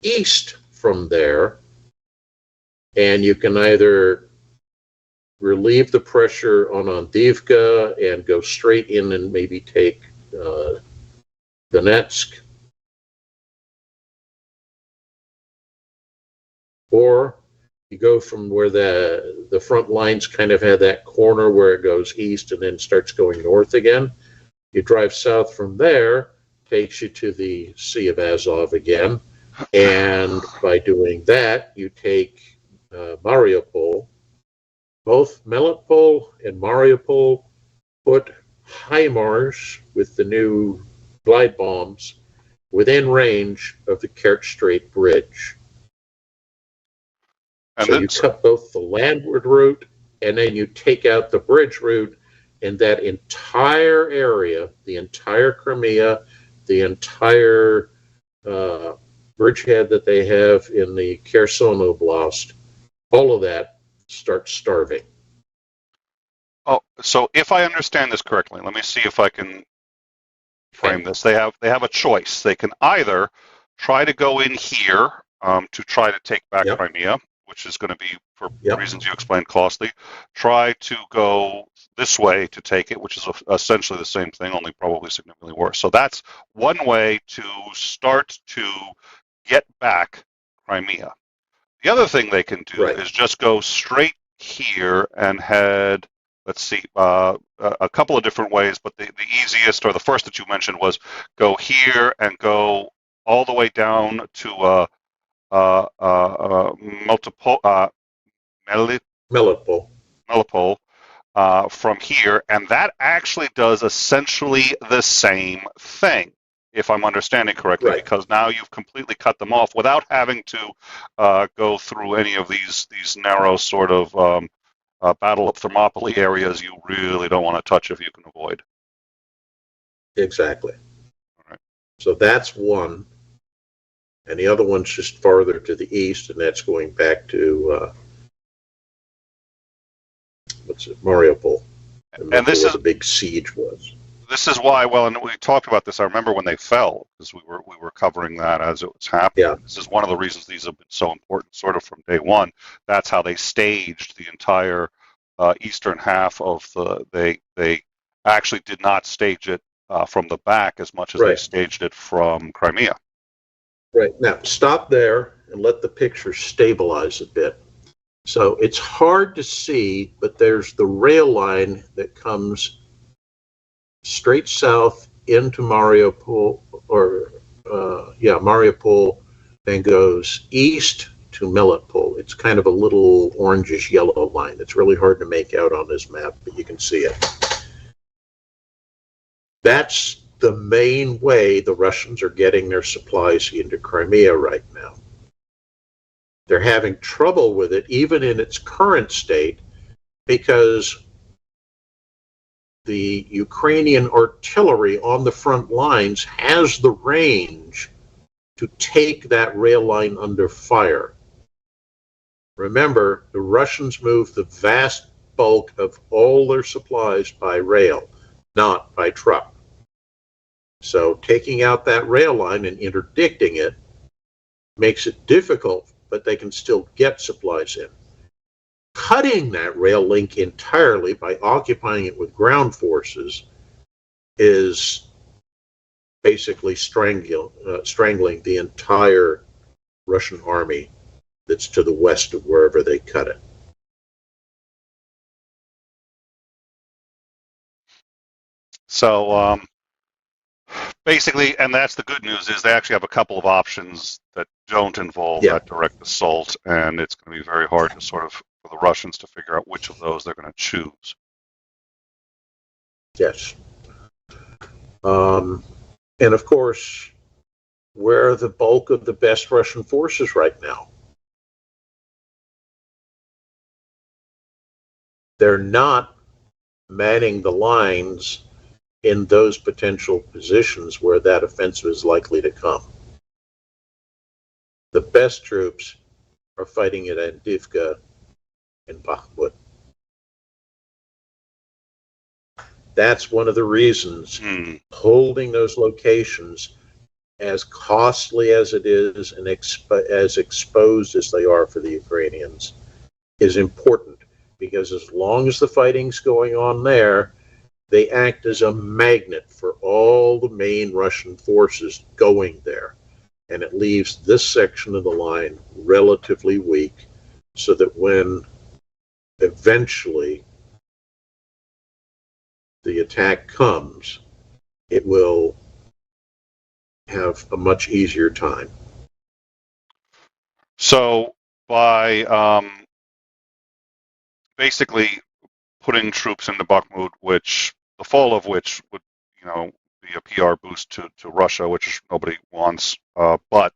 S4: east from there, and you can either relieve the pressure on Avdiivka and go straight in and maybe take Donetsk, or you go from where the front lines kind of have that corner where it goes east and then starts going north again. You drive south from there, takes you to the Sea of Azov again, and by doing that, you take Mariupol. Both Melitopol and Mariupol put HIMARS with the new glide bombs within range of the Kerch Strait Bridge.
S3: And
S4: so you cut both the landward route and then you take out the bridge route, and that entire area, the entire Crimea, the entire bridgehead that they have in the Kherson Oblast, all of that starts starving.
S3: Oh, so if I understand this correctly, let me see if I can frame this. They have a choice. They can either try to go in here to try to take back Crimea, which is going to be, for reasons you explained, costly. Try to go this way to take it, which is essentially the same thing, only probably significantly worse. So that's one way to start to get back Crimea. The other thing they can do is just go straight here and head, let's see, a couple of different ways, but the easiest, or the first that you mentioned, was go here and go all the way down to Melitopol from here, and that actually does essentially the same thing, if I'm understanding correctly, because now you've completely cut them off without having to go through any of these narrow sort of Battle of Thermopylae areas you really don't want to touch if you can avoid.
S4: Exactly.
S3: All right.
S4: So that's one. And the other one's just farther to the east, and that's going back to Mariupol. And this is where the big siege was.
S3: This is why, well, and we talked about this. I remember when they fell, because we were covering that as it was happening.
S4: Yeah.
S3: This is one of the reasons these have been so important, sort of from day one. That's how they staged the entire eastern half of the. They actually did not stage it from the back as much as they staged it from Crimea.
S4: Right. Now, stop there and let the picture stabilize a bit. So it's hard to see, but there's the rail line that comes straight south into Mariupol, Mariupol, and goes east to Melitopol. It's kind of a little orangish yellow line. It's really hard to make out on this map, but you can see it. That's the main way the Russians are getting their supplies into Crimea right now. They're having trouble with it, even in its current state, because the Ukrainian artillery on the front lines has the range to take that rail line under fire. Remember, the Russians moved the vast bulk of all their supplies by rail. not by truck. So taking out that rail line and interdicting it makes it difficult, but they can still get supplies in. Cutting that rail link entirely by occupying it with ground forces is basically strangling the entire Russian army that's to the west of wherever they cut it.
S3: So basically, and that's the good news, is they actually have a couple of options that don't involve that direct assault, and it's going to be very hard to sort of, for the Russians to figure out which of those they're going to choose.
S4: Yes. And of course, where are the bulk of the best Russian forces right now? They're not manning the lines in those potential positions where that offensive is likely to come. The best troops are fighting at Avdiivka and Bakhmut. That's one of the reasons holding those locations, as costly as it is and as exposed as they are for the Ukrainians, is important, because as long as the fighting's going on there, they act as a magnet for all the main Russian forces going there. And it leaves this section of the line relatively weak, so that when eventually the attack comes, it will have a much easier time.
S3: So by basically putting troops into Bakhmut, which the fall of which would, you know, be a PR boost to Russia, which nobody wants, but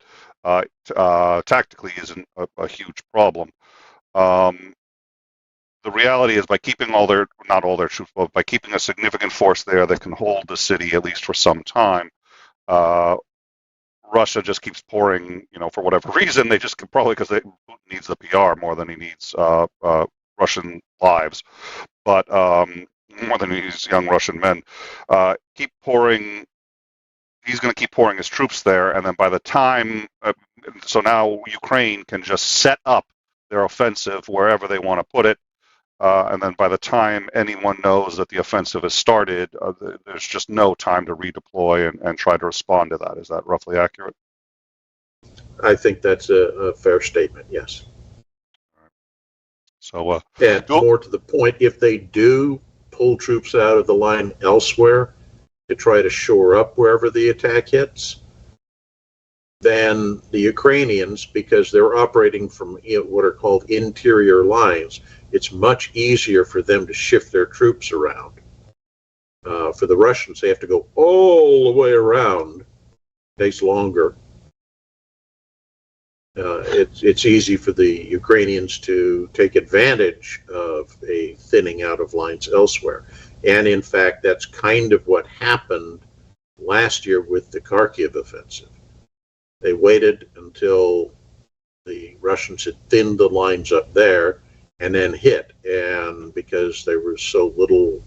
S3: tactically isn't a huge problem. The reality is, by keeping not all their troops, but by keeping a significant force there that can hold the city at least for some time, Russia just keeps pouring, you know, for whatever reason. They just probably because Putin needs the PR more than he needs Russian lives, but more than he needs young Russian men. Keep pouring. He's going to keep pouring his troops there, and then by the time, so now Ukraine can just set up their offensive wherever they want to put it. And then by the time anyone knows that the offensive has started, there's just no time to redeploy and try to respond to that. Is that roughly accurate?
S4: I think that's a fair statement, yes.
S3: So,
S4: and more to the point, if they do pull troops out of the line elsewhere to try to shore up wherever the attack hits, then the Ukrainians, because they're operating from what are called interior lines, it's much easier for them to shift their troops around. For the Russians, they have to go all the way around. It takes longer. It's easy for the Ukrainians to take advantage of a thinning out of lines elsewhere. And in fact, that's kind of what happened last year with the Kharkiv offensive. They waited until the Russians had thinned the lines up there and then hit. And because there was so little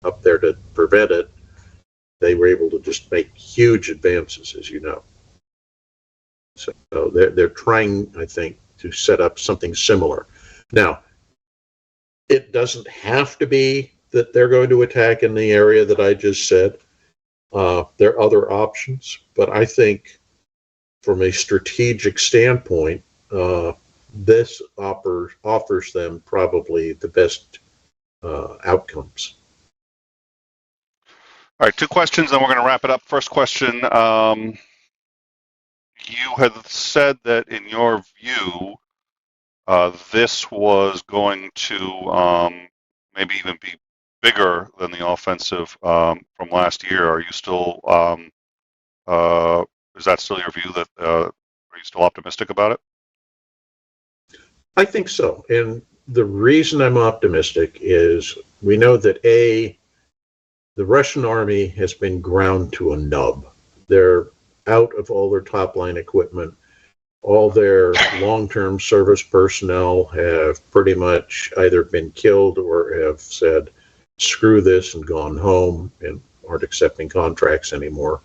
S4: up there to prevent it, they were able to just make huge advances, as you know. So they're trying, I think, to set up something similar. Now, it doesn't have to be that they're going to attack in the area that I just said. There are other options, but I think from a strategic standpoint, this offers them probably the best outcomes.
S3: All right, two questions, then we're going to wrap it up. First question, you had said that in your view, this was going to maybe even be bigger than the offensive from last year. Are you still, is that still your view? That are you still optimistic about it?
S4: I think so. And the reason I'm optimistic is we know that the Russian army has been ground to a nub. They're out of all their top line equipment. All their long-term service personnel have pretty much either been killed or have said, screw this and gone home and aren't accepting contracts anymore.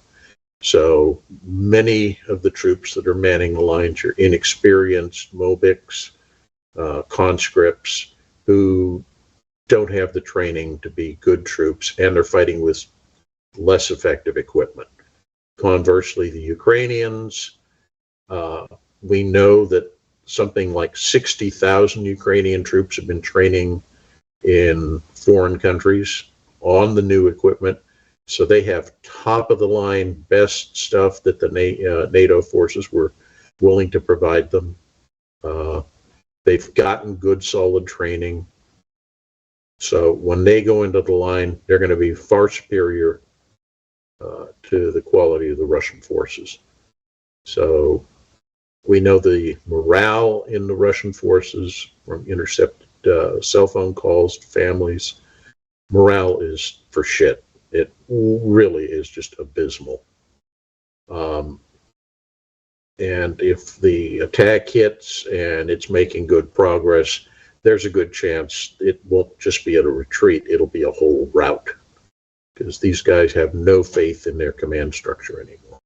S4: So many of the troops that are manning the lines are inexperienced mobics, conscripts who don't have the training to be good troops, and they're fighting with less effective equipment. Conversely, the Ukrainians, we know that something like 60,000 Ukrainian troops have been training in foreign countries on the new equipment. So they have top of the line, best stuff that the NATO forces were willing to provide them. They've gotten good, solid training. So when they go into the line, they're going to be far superior to the quality of the Russian forces. So we know the morale in the Russian forces from intercepted cell phone calls to families. Morale is for shit. It really is just abysmal. And if the attack hits and it's making good progress, there's a good chance it won't just be at a retreat, it'll be a whole rout, because these guys have no faith in their command structure anymore.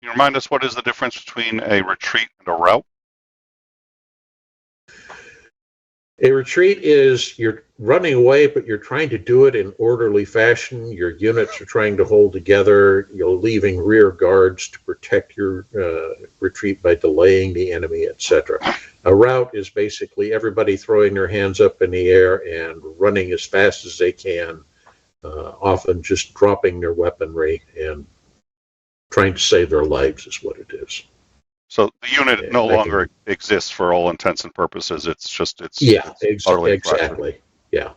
S3: Can you remind us what is the difference between a retreat and a rout?
S4: A retreat is you're running away, but you're trying to do it in orderly fashion. Your units are trying to hold together. You're leaving rear guards to protect your retreat by delaying the enemy, etc. A rout is basically everybody throwing their hands up in the air and running as fast as they can, often just dropping their weaponry and trying to save their lives is what it is.
S3: So the unit no longer exists for all intents and purposes. It's just
S4: exactly. Yeah,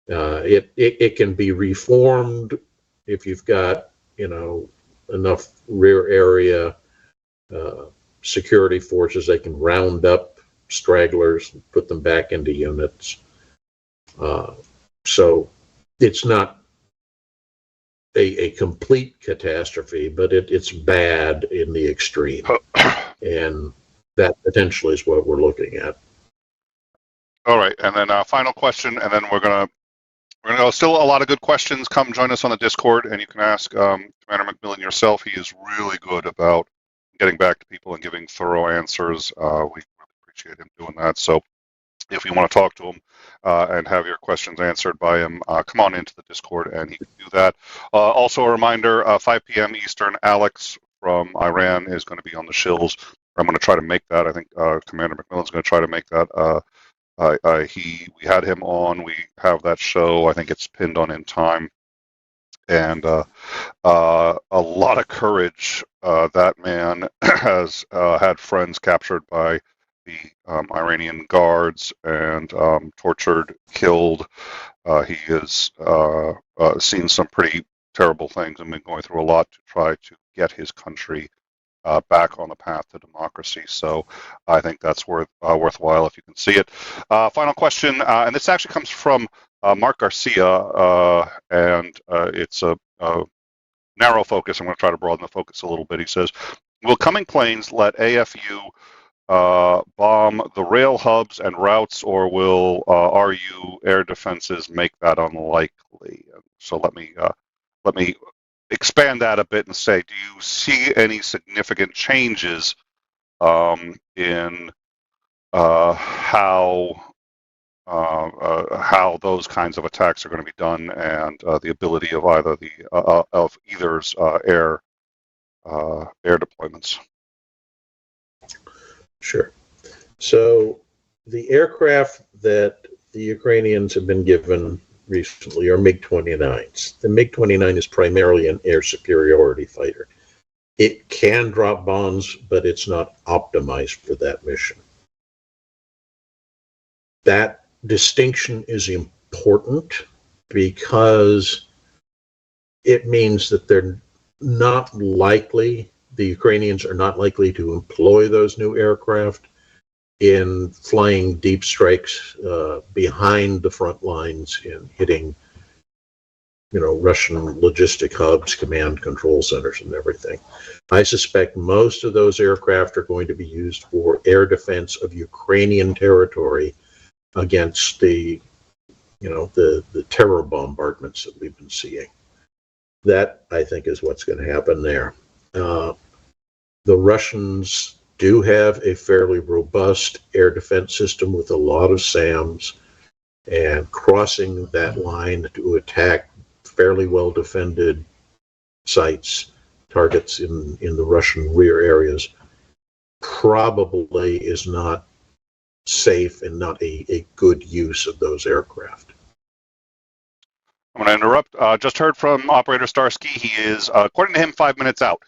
S4: it can be reformed if you've got enough rear area security forces. They can round up stragglers and put them back into units. So it's not a complete catastrophe, but it's bad in the extreme. And that potentially is what we're looking at.
S3: All right, and then final question, and then we're gonna go. Still a lot of good questions. Come join us on the Discord, and you can ask Commander McMillan yourself. He is really good about getting back to people and giving thorough answers. We really appreciate him doing that. So if you want to talk to him and have your questions answered by him, come on into the Discord, and he can do that. Also a reminder, 5 p.m. Eastern, Alex from Iran is going to be on the shills. I'm going to try to make that. I think Commander McMillan's going to try to make that. We had him on. We have that show. I think it's pinned on In Time, and a lot of courage. That man has had friends captured by the Iranian guards and tortured, killed. He has seen some pretty terrible things and been going through a lot to try to get his country back on the path to democracy. So I think that's worthwhile if you can see it. Final question, and this actually comes from Mark Garcia, and it's a narrow focus. I'm going to try to broaden the focus a little bit. He says, will coming planes let AFU bomb the rail hubs and routes, or will RU air defenses make that unlikely? So let me expand that a bit and say, do you see any significant changes in how those kinds of attacks are going to be done, and the ability of either's air deployments?
S4: Sure. So the aircraft that the Ukrainians have been given recently are MiG-29s. The MiG-29 is primarily an air superiority fighter. It can drop bombs, but it's not optimized for that mission. That distinction is important because it means that they're not likely, the Ukrainians are not likely to employ those new aircraft in flying deep strikes behind the front lines and hitting, Russian logistic hubs, command control centers, and everything. I suspect most of those aircraft are going to be used for air defense of Ukrainian territory against the the terror bombardments that we've been seeing. That, I think, is what's going to happen there. The Russians do have a fairly robust air defense system with a lot of SAMs, and crossing that line to attack fairly well defended sites, targets in the Russian rear areas, probably is not safe and not a good use of those aircraft.
S3: I'm going to interrupt. Just heard from Operator Starsky. He is, according to him, 5 minutes out.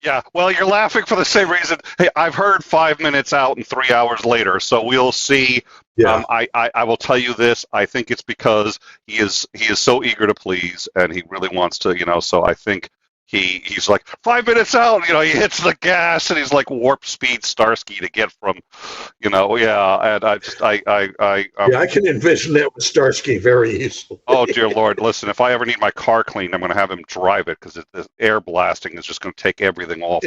S3: Yeah, well, you're laughing for the same reason. Hey, I've heard 5 minutes out and 3 hours later, so we'll see.
S4: Yeah.
S3: I will tell you this. I think it's because he is so eager to please, and he really wants to, so I think he's like 5 minutes out, he hits the gas, and he's like warp speed Starsky to get from, and I
S4: can envision that with Starsky very easily.
S3: Oh dear Lord! Listen, if I ever need my car cleaned, I'm going to have him drive it, because the air blasting is just going to take everything off.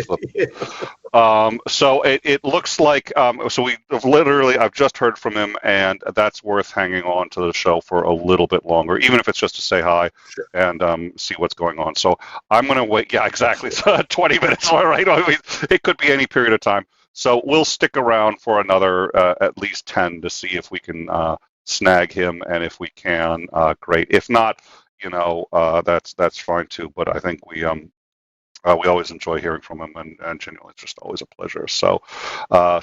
S3: So it looks like I've just heard from him, and that's worth hanging on to the show for a little bit longer, even if it's just to say hi. Sure. And see what's going on. So I'm going to wait. Yeah, exactly. So 20 minutes, all right. It could be any period of time. So we'll stick around for another at least 10 to see if we can snag him, and if we can, great. If not, that's fine too. But I think we always enjoy hearing from him, and genuinely, it's just always a pleasure. So, so I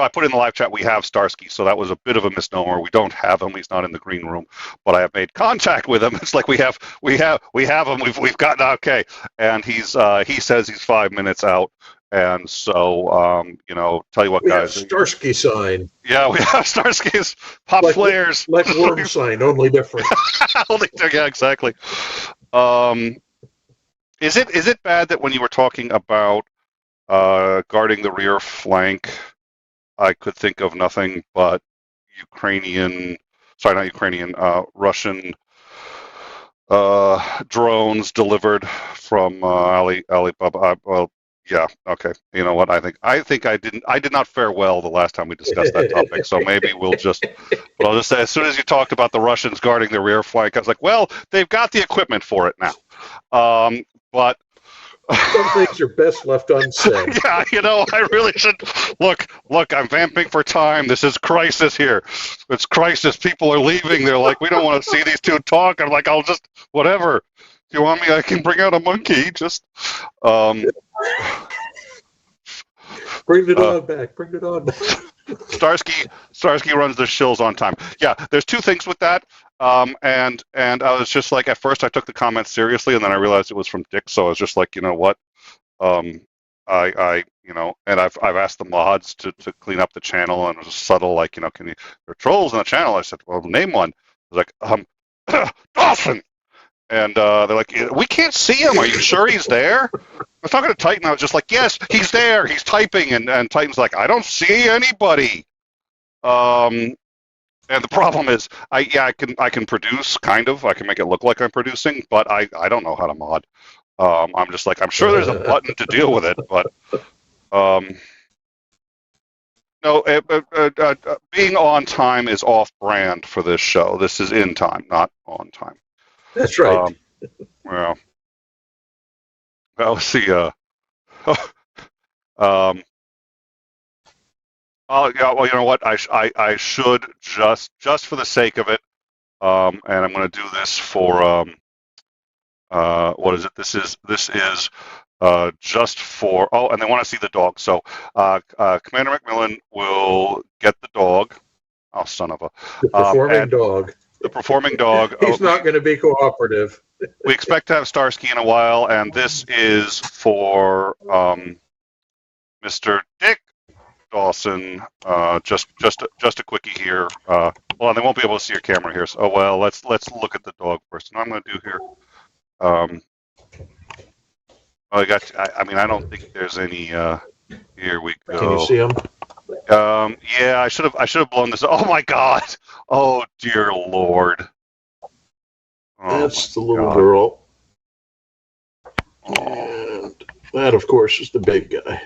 S3: put in the live chat, we have Starsky, so that was a bit of a misnomer. We don't have him; he's not in the green room, but I have made contact with him. It's like we have him. We've gotten okay, and he says he's 5 minutes out. And so, tell you what, guys.
S4: We have Starsky sign.
S3: Yeah, we have Starsky's pop flares.
S4: Like worm sign, only different.
S3: Yeah, exactly. Is it bad that when you were talking about guarding the rear flank, I could think of nothing but Russian drones delivered from Alibaba? Well, yeah, okay. You know what? I think I did not fare well the last time we discussed that topic. So maybe I'll just say, as soon as you talked about the Russians guarding the rear flank, I was like, well, they've got the equipment for it now. But
S4: some things are best left unsaid.
S3: Yeah, I really should look. I'm vamping for time. This is crisis here. It's crisis. People are leaving. They're like, we don't want to see these two talk. I'm like, I'll just whatever. If you want me, I can bring out a monkey. Just
S4: bring the dog back. Bring the dog back.
S3: Starsky runs the shills on time. Yeah, there's two things with that. And I was just like, at first I took the comment seriously, and then I realized it was from Dick, so I was just like, you know what? And I've asked the mods to clean up the channel, and it was subtle, like, can you, there are trolls on the channel. I said, well, name one. I was like, Dawson. And they're like, we can't see him. Are you sure he's there? I was talking to Titan. I was just like, yes, he's there. He's typing. And Titan's like, I don't see anybody. And the problem is, I can produce, kind of. I can make it look like I'm producing, but I don't know how to mod. I'm just like, I'm sure there's a button to deal with it, but no, being on time is off-brand for this show. This is in time, not on time.
S4: That's right.
S3: Well, let's see. Oh, yeah. Well, you know what? I should just for the sake of it, and I'm going to do this for what is it? This is just for. Oh, and they want to see the dog. So Commander McMillan will get the dog. Oh, son of a.
S4: The performing dog.
S3: The performing dog.
S4: He's not going to be cooperative.
S3: We expect to have Starsky in a while, and this is for Mr. Dick Dawson. Just a quickie here. Well, they won't be able to see your camera here. So, oh well, let's look at the dog first. And I'm going to do here. I don't think there's any. Here we go.
S4: Can you see him?
S3: Yeah, I should have blown this. Oh my God! Oh dear Lord! Oh,
S4: that's the little girl, and that, of course, is the big guy.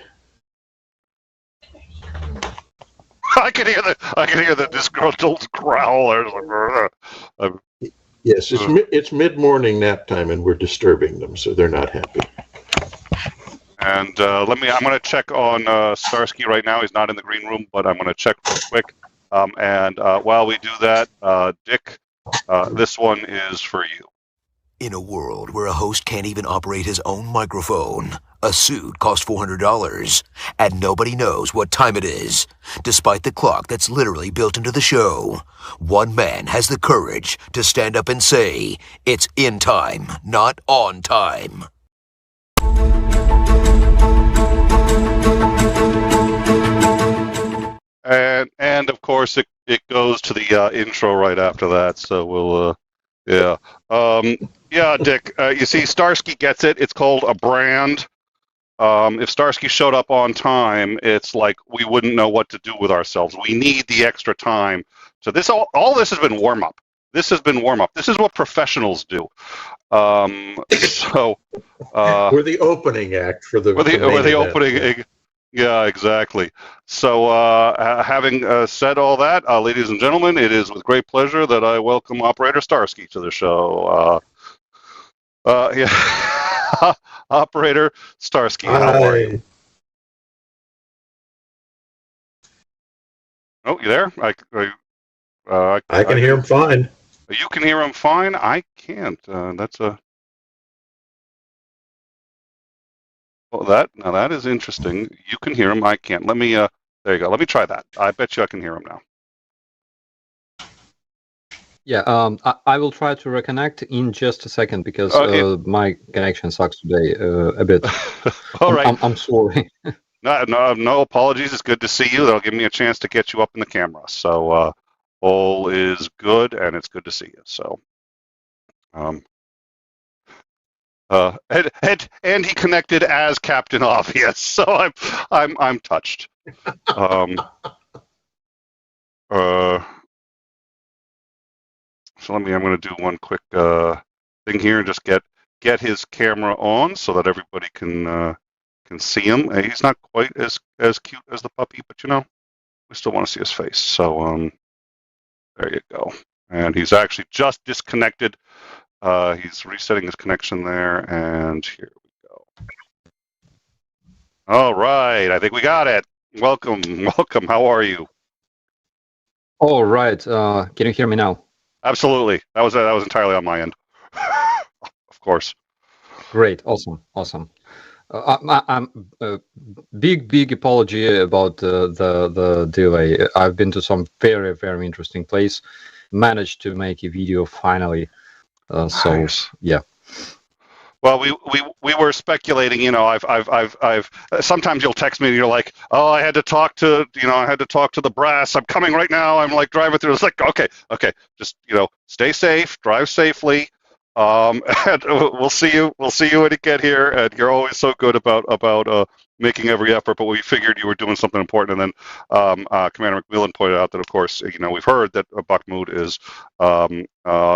S3: I can hear the disgruntled growl.
S4: Yes, it's mid-morning nap time, and we're disturbing them, so they're not happy.
S3: And I'm going to check on Starsky right now. He's not in the green room, but I'm going to check real quick. And while we do that, Dick, this one is for you.
S6: In a world where a host can't even operate his own microphone, a suit costs $400, and nobody knows what time it is, despite the clock that's literally built into the show. One man has the courage to stand up and say, it's in time, not on time.
S3: And of course, it goes to the intro right after that, so we'll, yeah. Yeah, Dick, you see, Starsky gets it. It's called a brand. If Starsky showed up on time, it's like we wouldn't know what to do with ourselves. We need the extra time. So this all this has been warm-up. This has been warm-up. This is what professionals do. So
S4: we're the opening act for the
S3: we're the
S4: event.
S3: opening. Yeah, exactly. So having said all that, ladies and gentlemen, it is with great pleasure that I welcome Operator Starsky to the show. Yeah. Operator Starsky, how are you? Oh, you there? I
S4: can hear him fine.
S3: You can hear him fine? I can't. That's a... Well, that is interesting. You can hear him. I can't. Let me, there you go. Let me try that. I bet you I can hear him now.
S7: Yeah, I will try to reconnect in just a second because my connection sucks today a bit.
S3: All right.
S7: I'm sorry.
S3: No apologies. It's good to see you. That'll give me a chance to get you up in the camera. So all is good, and it's good to see you. So, and he connected as Captain Obvious. So I'm touched. So I'm going to do one quick thing here and just get his camera on so that everybody can see him. He's not quite as cute as the puppy, but you know, we still want to see his face. So there you go. And he's actually just disconnected. He's resetting his connection there, and here we go. All right, I think we got it. Welcome. How are you?
S7: All right. Can you hear me now?
S3: Absolutely. That was entirely on my end. Of course.
S7: Great. Awesome. I'm big apology about the delay. I've been to some very interesting place. Managed to make a video finally.
S3: Nice.
S7: So yeah.
S3: Well, we were speculating. You know, I've sometimes you'll text me and you're like, oh, I had to talk to the brass. I'm coming right now. I'm like driving through. It's like, okay, just stay safe, drive safely. And we'll see you when you get here. And you're always so good about making every effort. But we figured you were doing something important. And then Commander McMillan pointed out that, of course, we've heard that Bakhmut is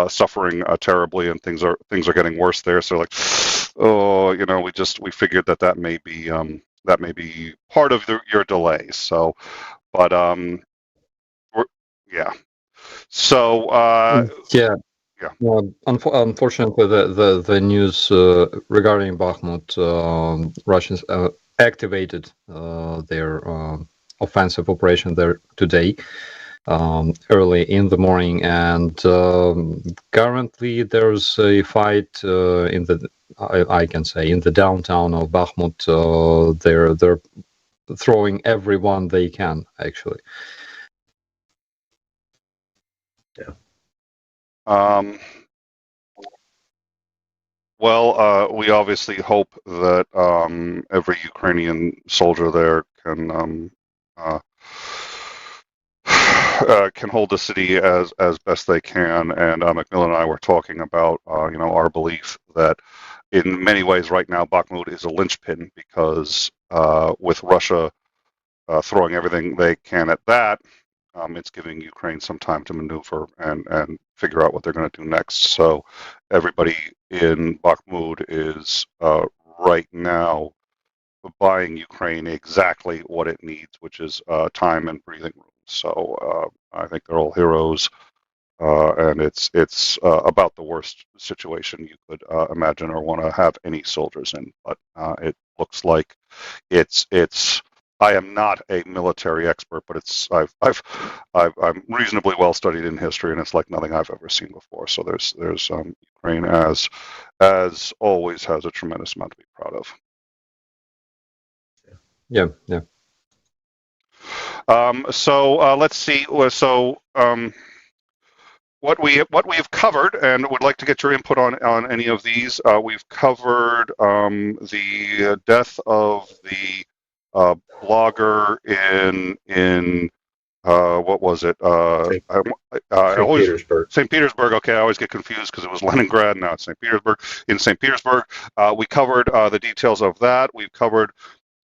S3: suffering terribly, and things are getting worse there. So like, oh, we figured that may be part of your delay. So, but yeah. So
S7: yeah. Yeah. Well, unfortunately, the news regarding Bakhmut, Russians activated their offensive operation there today, early in the morning, and currently there's a fight in the, I can say, in the downtown of Bakhmut. They're throwing everyone they can, actually.
S4: Yeah.
S3: Well, we obviously hope that every Ukrainian soldier there can hold the city as best they can. And McMillan and I were talking about our belief that in many ways right now Bakhmut is a linchpin because with Russia throwing everything they can at that, it's giving Ukraine some time to maneuver and figure out what they're going to do next. So everybody in Bakhmut is right now buying Ukraine exactly what it needs, which is time and breathing room. So I think they're all heroes, and it's about the worst situation you could imagine or want to have any soldiers in. But it looks like it's. I am not a military expert, but I'm reasonably well studied in history, and it's like nothing I've ever seen before. So there's Ukraine as always has a tremendous amount to be proud of.
S7: Yeah.
S3: So let's see. So what we've covered, and would like to get your input on any of these. We've covered the death of the blogger in what was it?
S4: St. Petersburg.
S3: St. Petersburg. Okay, I always get confused because it was Leningrad. Now it's St. Petersburg. In St. Petersburg, we covered the details of that. We've covered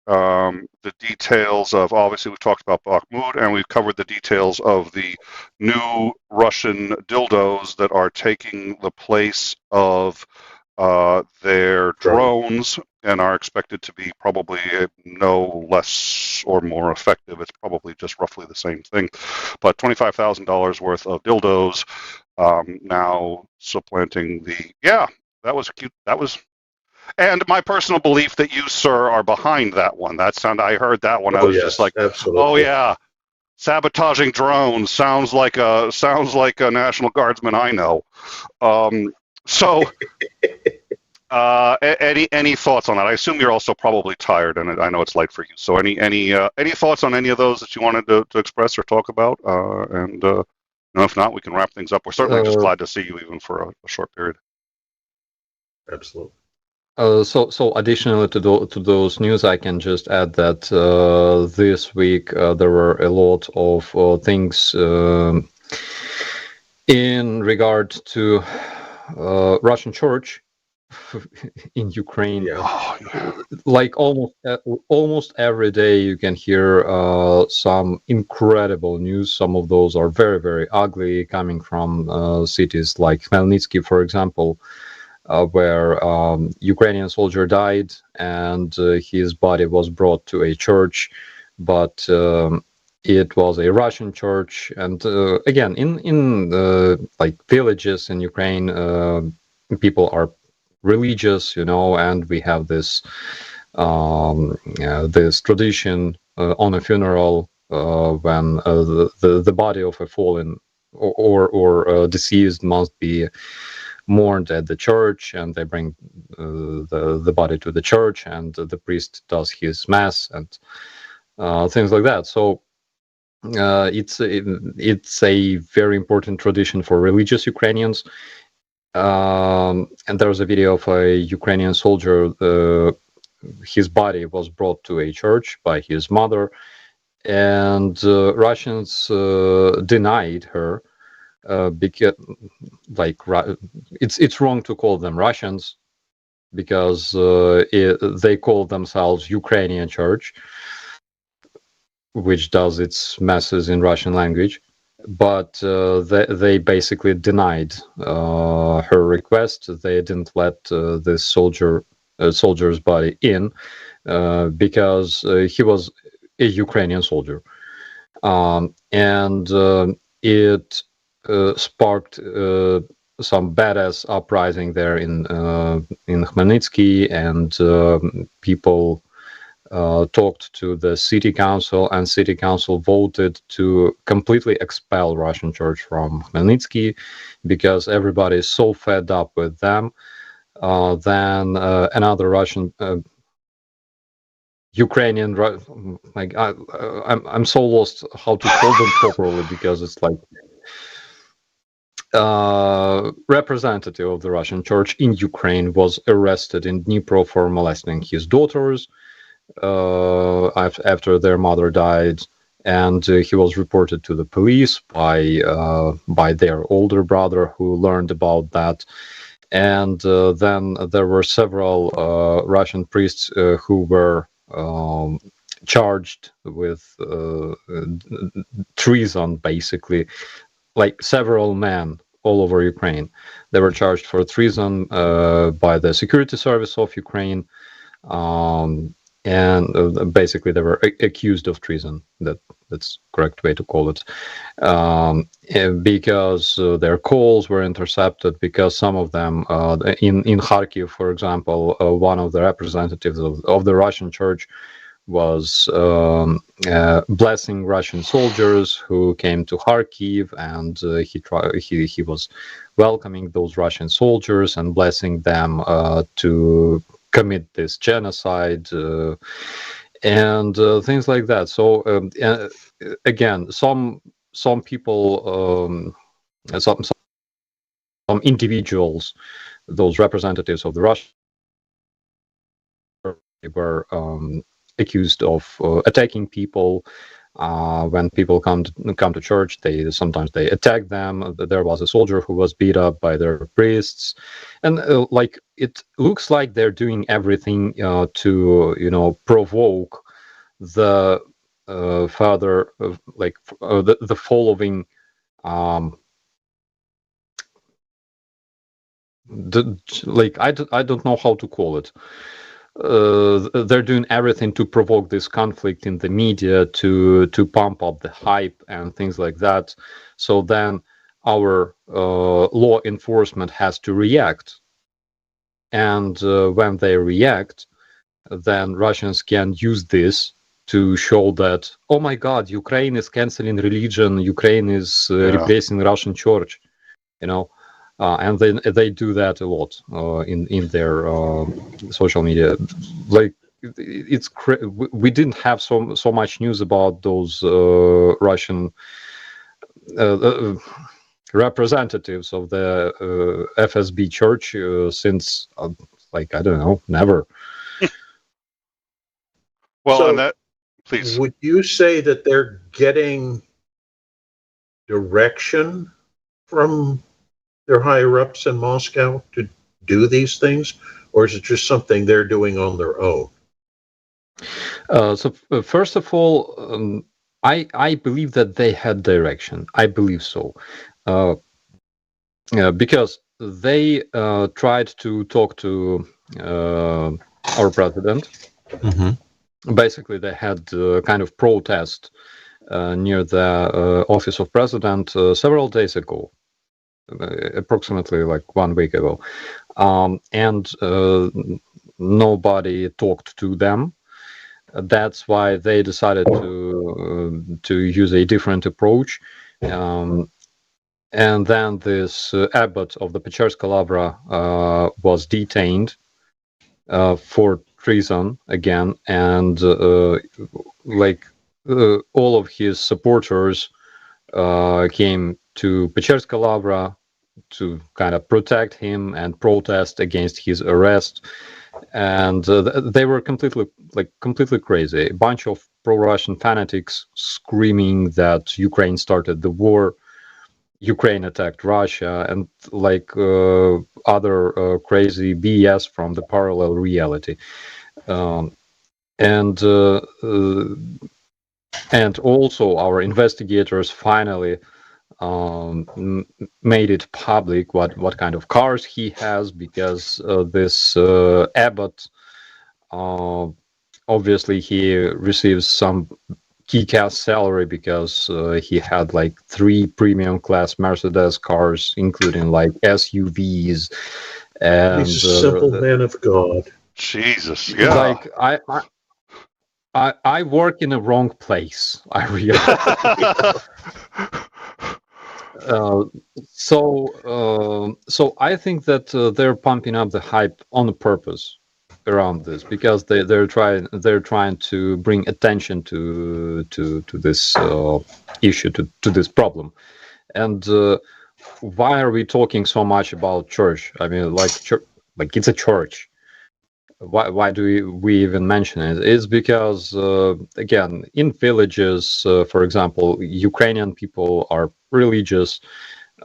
S3: the details of, obviously we've talked about Bakhmut, and we've covered the details of the new Russian dildos that are taking the place of their drones and are expected to be probably no less or more effective. It's probably just roughly the same thing. But $25,000 worth of dildos now supplanting the, yeah, that was cute. That was, and my personal belief that you, sir, are behind that one. I heard that one. I was just like,
S4: absolutely.
S3: oh yeah, sabotaging drones sounds like a National Guardsman I know. So, any thoughts on that? I assume you're also probably tired, and I know it's late for you. So, any thoughts on any of those that you wanted to express or talk about? And if not, we can wrap things up. We're certainly just glad to see you, even for a short period.
S4: Absolutely.
S7: So additionally to those news, I can just add that this week there were a lot of things in regard to Russian church in Ukraine.
S3: Yeah.
S7: Like almost every day you can hear some incredible news. Some of those are very, very ugly, coming from cities like 𝐒𝐚𝐬, for example, where Ukrainian soldier died and his body was brought to a church, but it was a Russian church. And again, in like villages in Ukraine, people are religious, and we have this this tradition on a funeral when the body of a fallen or deceased must be mourned at the church, and they bring the body to the church, and the priest does his mass and things like that. So it's a very important tradition for religious Ukrainians. And there's a video of a Ukrainian soldier. His body was brought to a church by his mother, and Russians denied her. Because, like, it's wrong to call them Russians, because they call themselves Ukrainian Church, which does its masses in Russian language. But they basically denied her request. They didn't let this soldier's body in because he was a Ukrainian soldier, and it sparked some badass uprising there in 𝐒𝐚𝐬, and people talked to the city council, and city council voted to completely expel Russian church from 𝐒𝐚𝐬, because everybody is so fed up with them. Then another Russian Ukrainian, like I'm so lost how to call them properly, because it's like representative of the Russian church in Ukraine was arrested in Dnipro for molesting his daughters after their mother died, and he was reported to the police by their older brother, who learned about that. And then there were several Russian priests who were charged with treason, basically, like several men all over Ukraine. They were charged for treason by the security service of Ukraine. and basically they were accused of treason. That's correct way to call it, because their calls were intercepted, because some of them in Kharkiv, for example, one of the representatives of the Russian church was blessing Russian soldiers who came to Kharkiv, and he was welcoming those Russian soldiers and blessing them to commit this genocide and things like that. So again, some people, some individuals, those representatives of the Russian were accused of attacking people. When people come to church, sometimes they attack them. There was a soldier who was beat up by their priests, and like it looks like they're doing everything to provoke the further the following I don't know how to call it. They're doing everything to provoke this conflict in the media, to pump up the hype and things like that. So then our law enforcement has to react, and when they react, then Russians can use this to show that, oh my God, Ukraine is canceling religion, Ukraine is replacing Russian church, and they do that a lot in their social media. Like we didn't have so much news about those Russian representatives of the FSB church since I don't know, never.
S3: Well,
S4: So
S3: and that, please.
S4: would you say that they're getting direction from their higher ups in Moscow to do these things, or is it just something they're doing on their own?
S7: So first of all, I believe that they had direction. I believe so, because they tried to talk to our president. Mm-hmm. Basically, they had kind of protest near the office of president several days ago. Approximately like 1 week ago, and nobody talked to them. That's why they decided to use a different approach, and then this abbot of the Pечерская Lavra was detained for treason again, and all of his supporters came to Pечерская Lavra to kind of protect him and protest against his arrest, and they were completely crazy. A bunch of pro-Russian fanatics screaming that Ukraine started the war, Ukraine attacked Russia, and other crazy BS from the parallel reality, and also our investigators finally made it public what kind of cars he has, because this abbot obviously he receives some kick-ass salary, because he had 3 premium class Mercedes cars, including SUVs, and
S4: He's a simple man of God.
S3: Jesus, yeah.
S7: I work in the wrong place, I realize. So I think that they're pumping up the hype on purpose around this, because they're trying to bring attention to this issue, to this problem. And why are we talking so much about church? I mean, it's a church. Why do we even mention it? It's because again, in villages, for example, Ukrainian people are religious.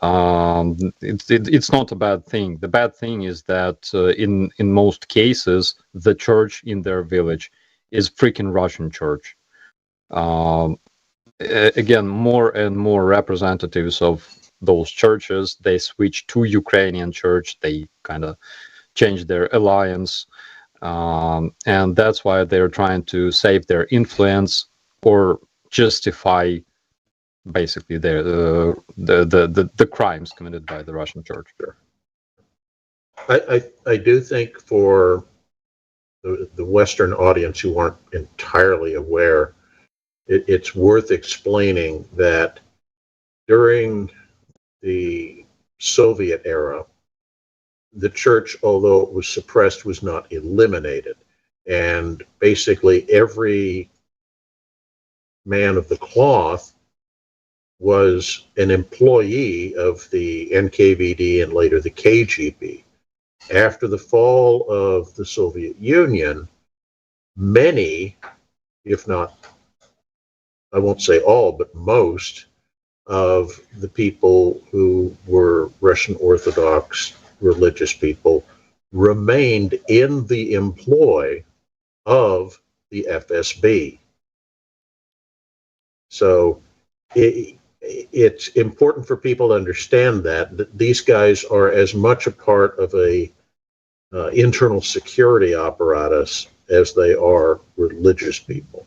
S7: It's not a bad thing. The bad thing is that in most cases, the church in their village is freaking Russian church. Again, more and more representatives of those churches, they switch to Ukrainian church. They kind of change their alliance. and that's why they're trying to save their influence or justify basically the crimes committed by the Russian Church.
S4: I do think for the Western audience who aren't entirely aware, it's worth explaining that during the Soviet era, the church, although it was suppressed, was not eliminated. And basically every man of the cloth was an employee of the NKVD and later the KGB. After the fall of the Soviet Union, many, if not, I won't say all, but most of the people who were Russian Orthodox religious people remained in the employ of the FSB. So it's important for people to understand that these guys are as much a part of a internal security apparatus as they are religious people.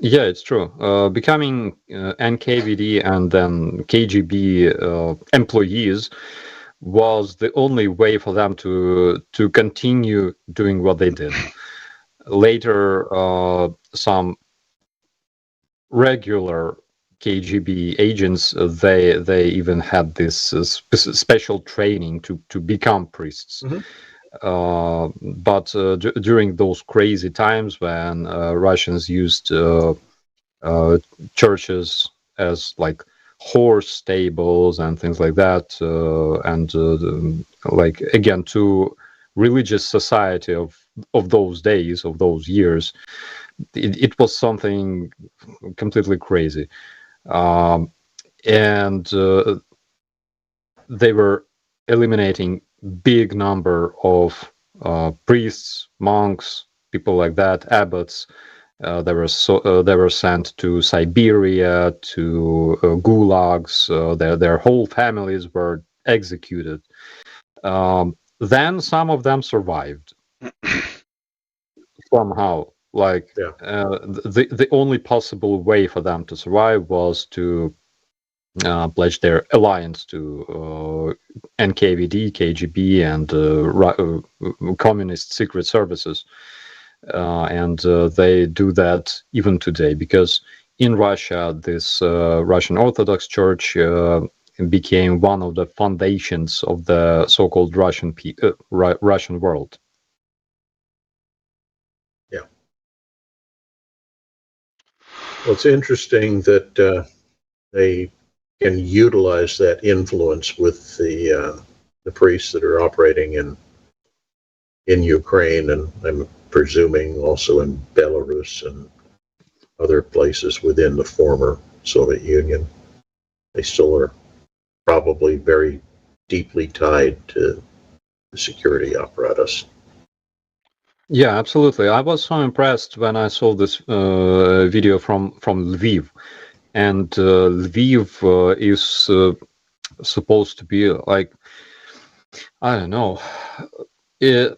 S7: Yeah, it's true. Becoming NKVD and then KGB employees was the only way for them to continue doing what they did. Later, some regular KGB agents, they even had this special training to become priests. But during those crazy times when Russians used churches as like horse stables and things like that, and like again to religious society of those days, of those years, it was something completely crazy. And they were eliminating big number of priests, monks, people like that, abbots. They were sent to Siberia, to gulags. Their whole families were executed. Then some of them survived somehow. Like the only possible way for them to survive was to pledge their alliance to NKVD, KGB, and communist secret services. And they do that even today, because in Russia, this Russian Orthodox Church became one of the foundations of the so-called Russian world.
S4: Yeah. Well, it's interesting that they can utilize that influence with the priests that are operating in Ukraine, and I'm presuming also in Belarus and other places within the former Soviet Union. They still are probably very deeply tied to the security apparatus.
S7: Yeah, absolutely. I was so impressed when I saw this video from Lviv. And Lviv is supposed to be like, I don't know, if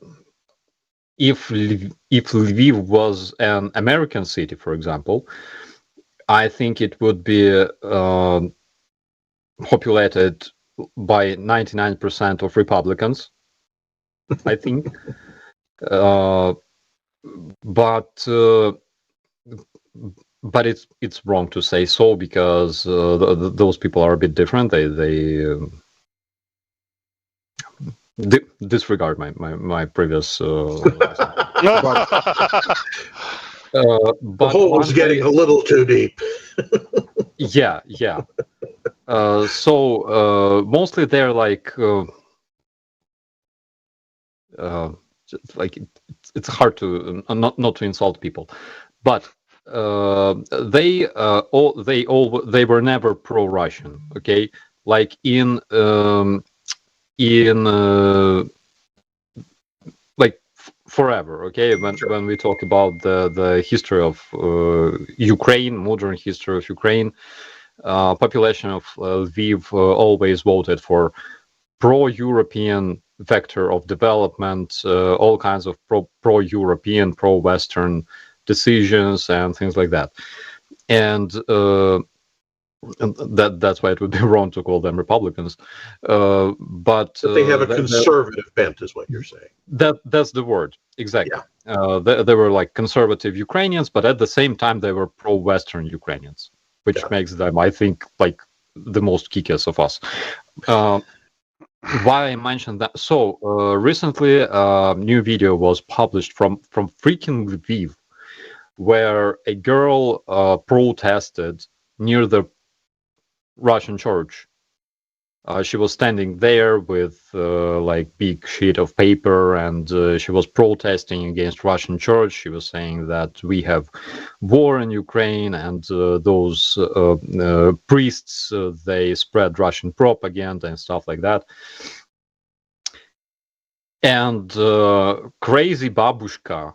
S7: Lviv was an American city, for example, I think it would be populated by 99% of Republicans, I think. But it's wrong to say so, because those people are a bit different. They disregard my previous.
S4: The hole is getting a little too deep.
S7: Yeah. So mostly they're like it's hard to not to insult people, but they were never pro-Russian. Okay, like in like forever. Okay, when we talk about the history of Ukraine, modern history of Ukraine, population of Lviv always voted for pro-European vector of development, all kinds of pro-European, pro-Western decisions and things like that. And that's why it would be wrong to call them Republicans. But
S4: they have a conservative bent, is what you're saying.
S7: That's the word, exactly. Yeah. They were like conservative Ukrainians, but at the same time they were pro-Western Ukrainians, which makes them, I think, like the most kick-ass of us. Why I mentioned that? So recently, a new video was published from freaking Lviv, where a girl protested near the Russian church. She was standing there with like big sheet of paper, and she was protesting against Russian church. She was saying that we have war in Ukraine, and those priests, they spread Russian propaganda and stuff like that. And crazy babushka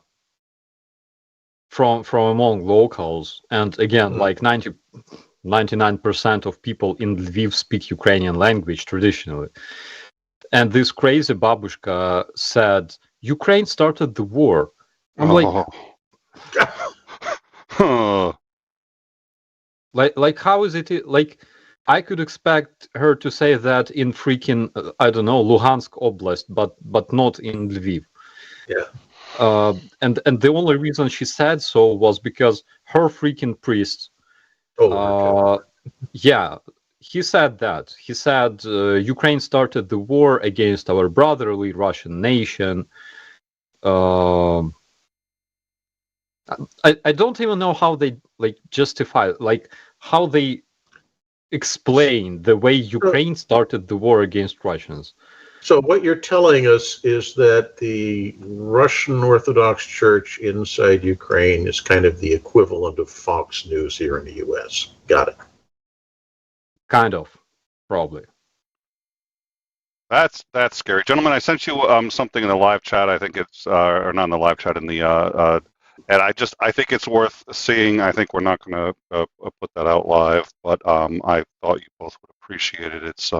S7: from among locals, and again, like 99% of people in Lviv speak Ukrainian language traditionally. And this crazy babushka said, Ukraine started the war. I'm like, how is it? Like, I could expect her to say that in freaking, I don't know, Luhansk Oblast, but not in Lviv.
S4: Yeah.
S7: And the only reason she said so was because her freaking priest, yeah, he said that. He said Ukraine started the war against our brotherly Russian nation. I don't even know how they like justify, like how they explain the way Ukraine started the war against Russians.
S4: So what you're telling us is that the Russian Orthodox Church inside Ukraine is kind of the equivalent of Fox News here in the U.S. Got it.
S7: Kind of, probably.
S3: That's scary, gentlemen. I sent you something in the live chat. I think it's or not in the live chat, in the and I think it's worth seeing. I think we're not going to put that out live, but I thought you both would appreciate it. It's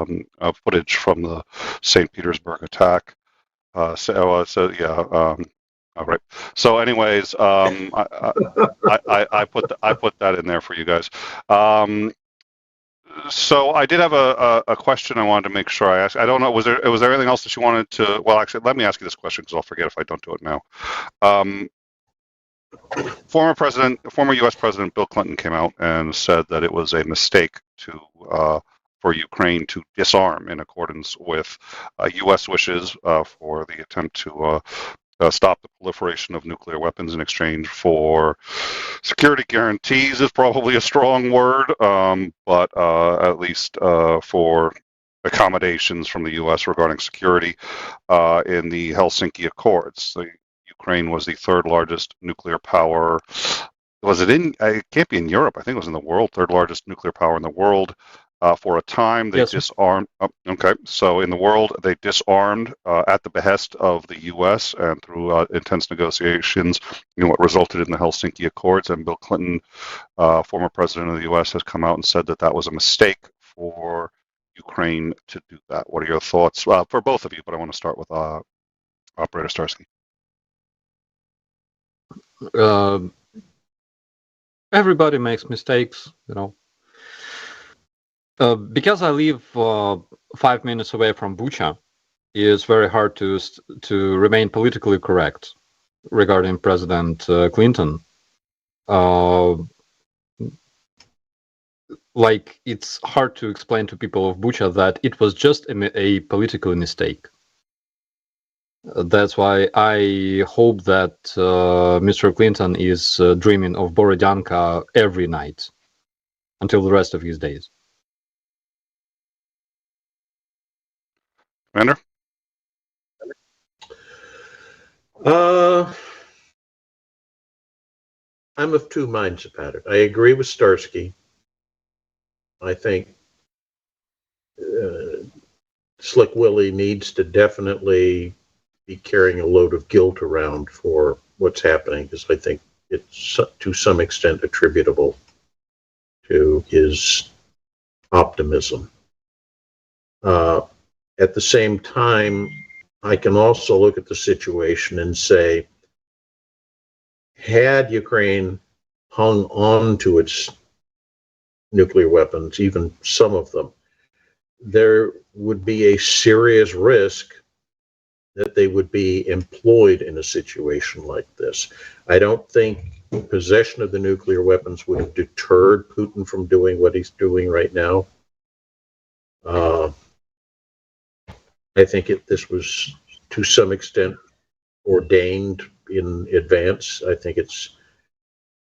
S3: footage from the St. Petersburg attack. All right. So, anyways, I put that in there for you guys. So I did have a question I wanted to make sure I asked. I don't know. Was there anything else that you wanted to? Well, actually, let me ask you this question because I'll forget if I don't do it now. Former U.S. President Bill Clinton came out and said that it was a mistake for Ukraine to disarm in accordance with U.S. wishes for the attempt to stop the proliferation of nuclear weapons in exchange for security guarantees is probably a strong word, but at least for accommodations from the U.S. regarding security in the 𝐒𝐸𝐿Think Accords. Ukraine was the third largest nuclear power. Was it in? It can't be in Europe. I think it was in the world. Third largest nuclear power in the world. For a time, they disarmed. Oh, okay, so in the world, they disarmed at the behest of the U.S. and through intense negotiations. What resulted in the 𝐒𝐸𝐿Think Accords. And Bill Clinton, former president of the U.S., has come out and said that was a mistake for Ukraine to do that. What are your thoughts for both of you? But I want to start with Operator Starsky.
S7: Everybody makes mistakes, because I live 5 minutes away from Bucha, it's very hard to remain politically correct regarding President Clinton. Like, it's hard to explain to people of Bucha that it was just a political mistake. That's why I hope that Mr. Clinton is dreaming of Borodyanka every night until the rest of his days.
S3: Commander?
S4: I'm of two minds about it. I agree with Starsky. I think Slick Willie needs to definitely be carrying a load of guilt around for what's happening, because I think it's to some extent attributable to his optimism. At the same time, I can also look at the situation and say, had Ukraine hung on to its nuclear weapons, even some of them, there would be a serious risk that they would be employed in a situation like this. I don't think possession of the nuclear weapons would have deterred Putin from doing what he's doing right now. I think this was to some extent ordained in advance. I think it's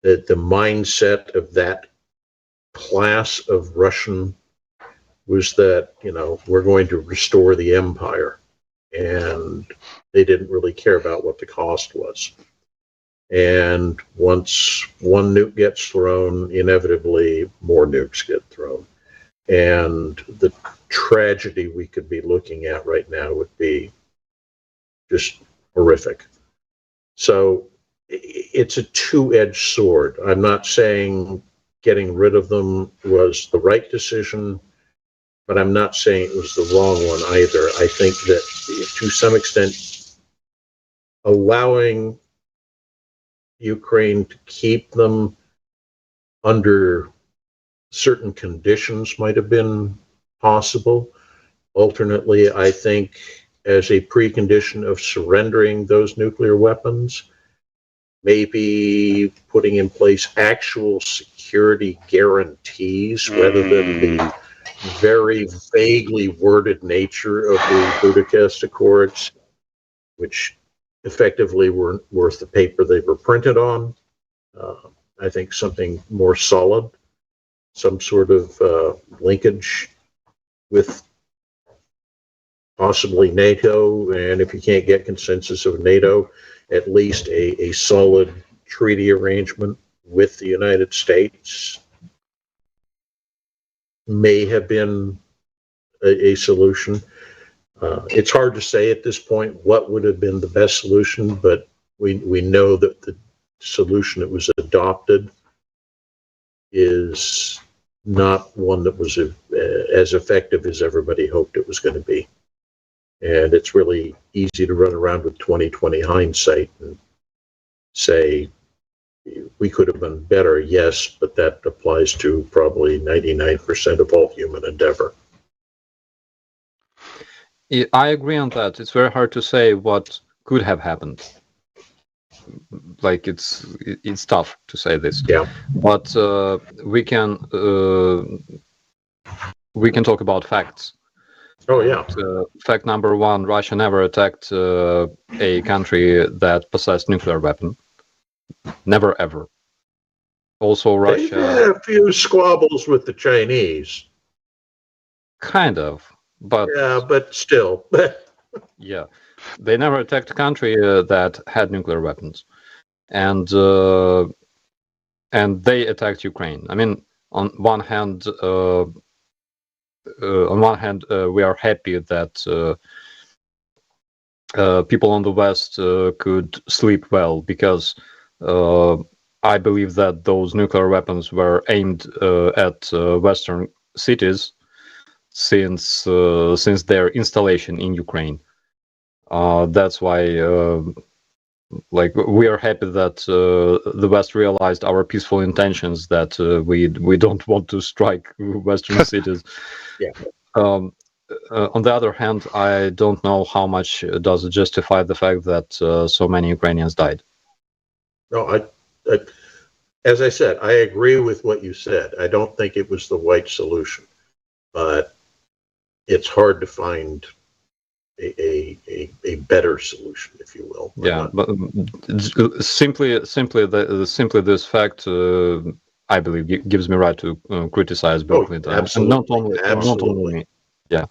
S4: that the mindset of that class of Russian was that, we're going to restore the empire. And they didn't really care about what the cost was. And once one nuke gets thrown, inevitably more nukes get thrown. And the tragedy we could be looking at right now would be just horrific. So it's a two-edged sword. I'm not saying getting rid of them was the right decision, but I'm not saying it was the wrong one either. I think that to some extent, allowing Ukraine to keep them under certain conditions might have been possible. Alternately, I think as a precondition of surrendering those nuclear weapons, maybe putting in place actual security guarantees rather than the very vaguely worded nature of the Budapest Accords, which effectively weren't worth the paper they were printed on. I think something more solid, some sort of linkage with possibly NATO, and if you can't get consensus of NATO, at least a solid treaty arrangement with the United States may have been a solution. It's hard to say at this point what would have been the best solution, but we know that the solution that was adopted is not one that was as effective as everybody hoped it was going to be. And it's really easy to run around with 20/20 hindsight and say, we could have been better, yes, but that applies to probably 99% of all human endeavor.
S7: Yeah, I agree on that. It's very hard to say what could have happened. Like it's tough to say this.
S4: Yeah.
S7: But we can talk about facts.
S4: Oh yeah.
S7: Fact number one: Russia never attacked a country that possessed nuclear weapon. Never ever. Also, Russia
S4: had a few squabbles with the Chinese.
S7: Kind of, but
S4: yeah, but still.
S7: Yeah, they never attacked a country that had nuclear weapons, and they attacked Ukraine. I mean, on one hand, we are happy that people on the West could sleep well, because I believe that those nuclear weapons were aimed at Western cities since their installation in Ukraine. That's why, we are happy that the West realized our peaceful intentions, that we don't want to strike Western cities.
S4: Yeah.
S7: On the other hand, I don't know how much does it justify the fact that so many Ukrainians died.
S4: No, as I said, I agree with what you said. I don't think it was the right solution, but it's hard to find a better solution, if you will.
S7: Yeah, but simply this fact, I believe, gives me right to criticize Berkeley.
S4: Absolutely.
S7: Not only me. Yeah.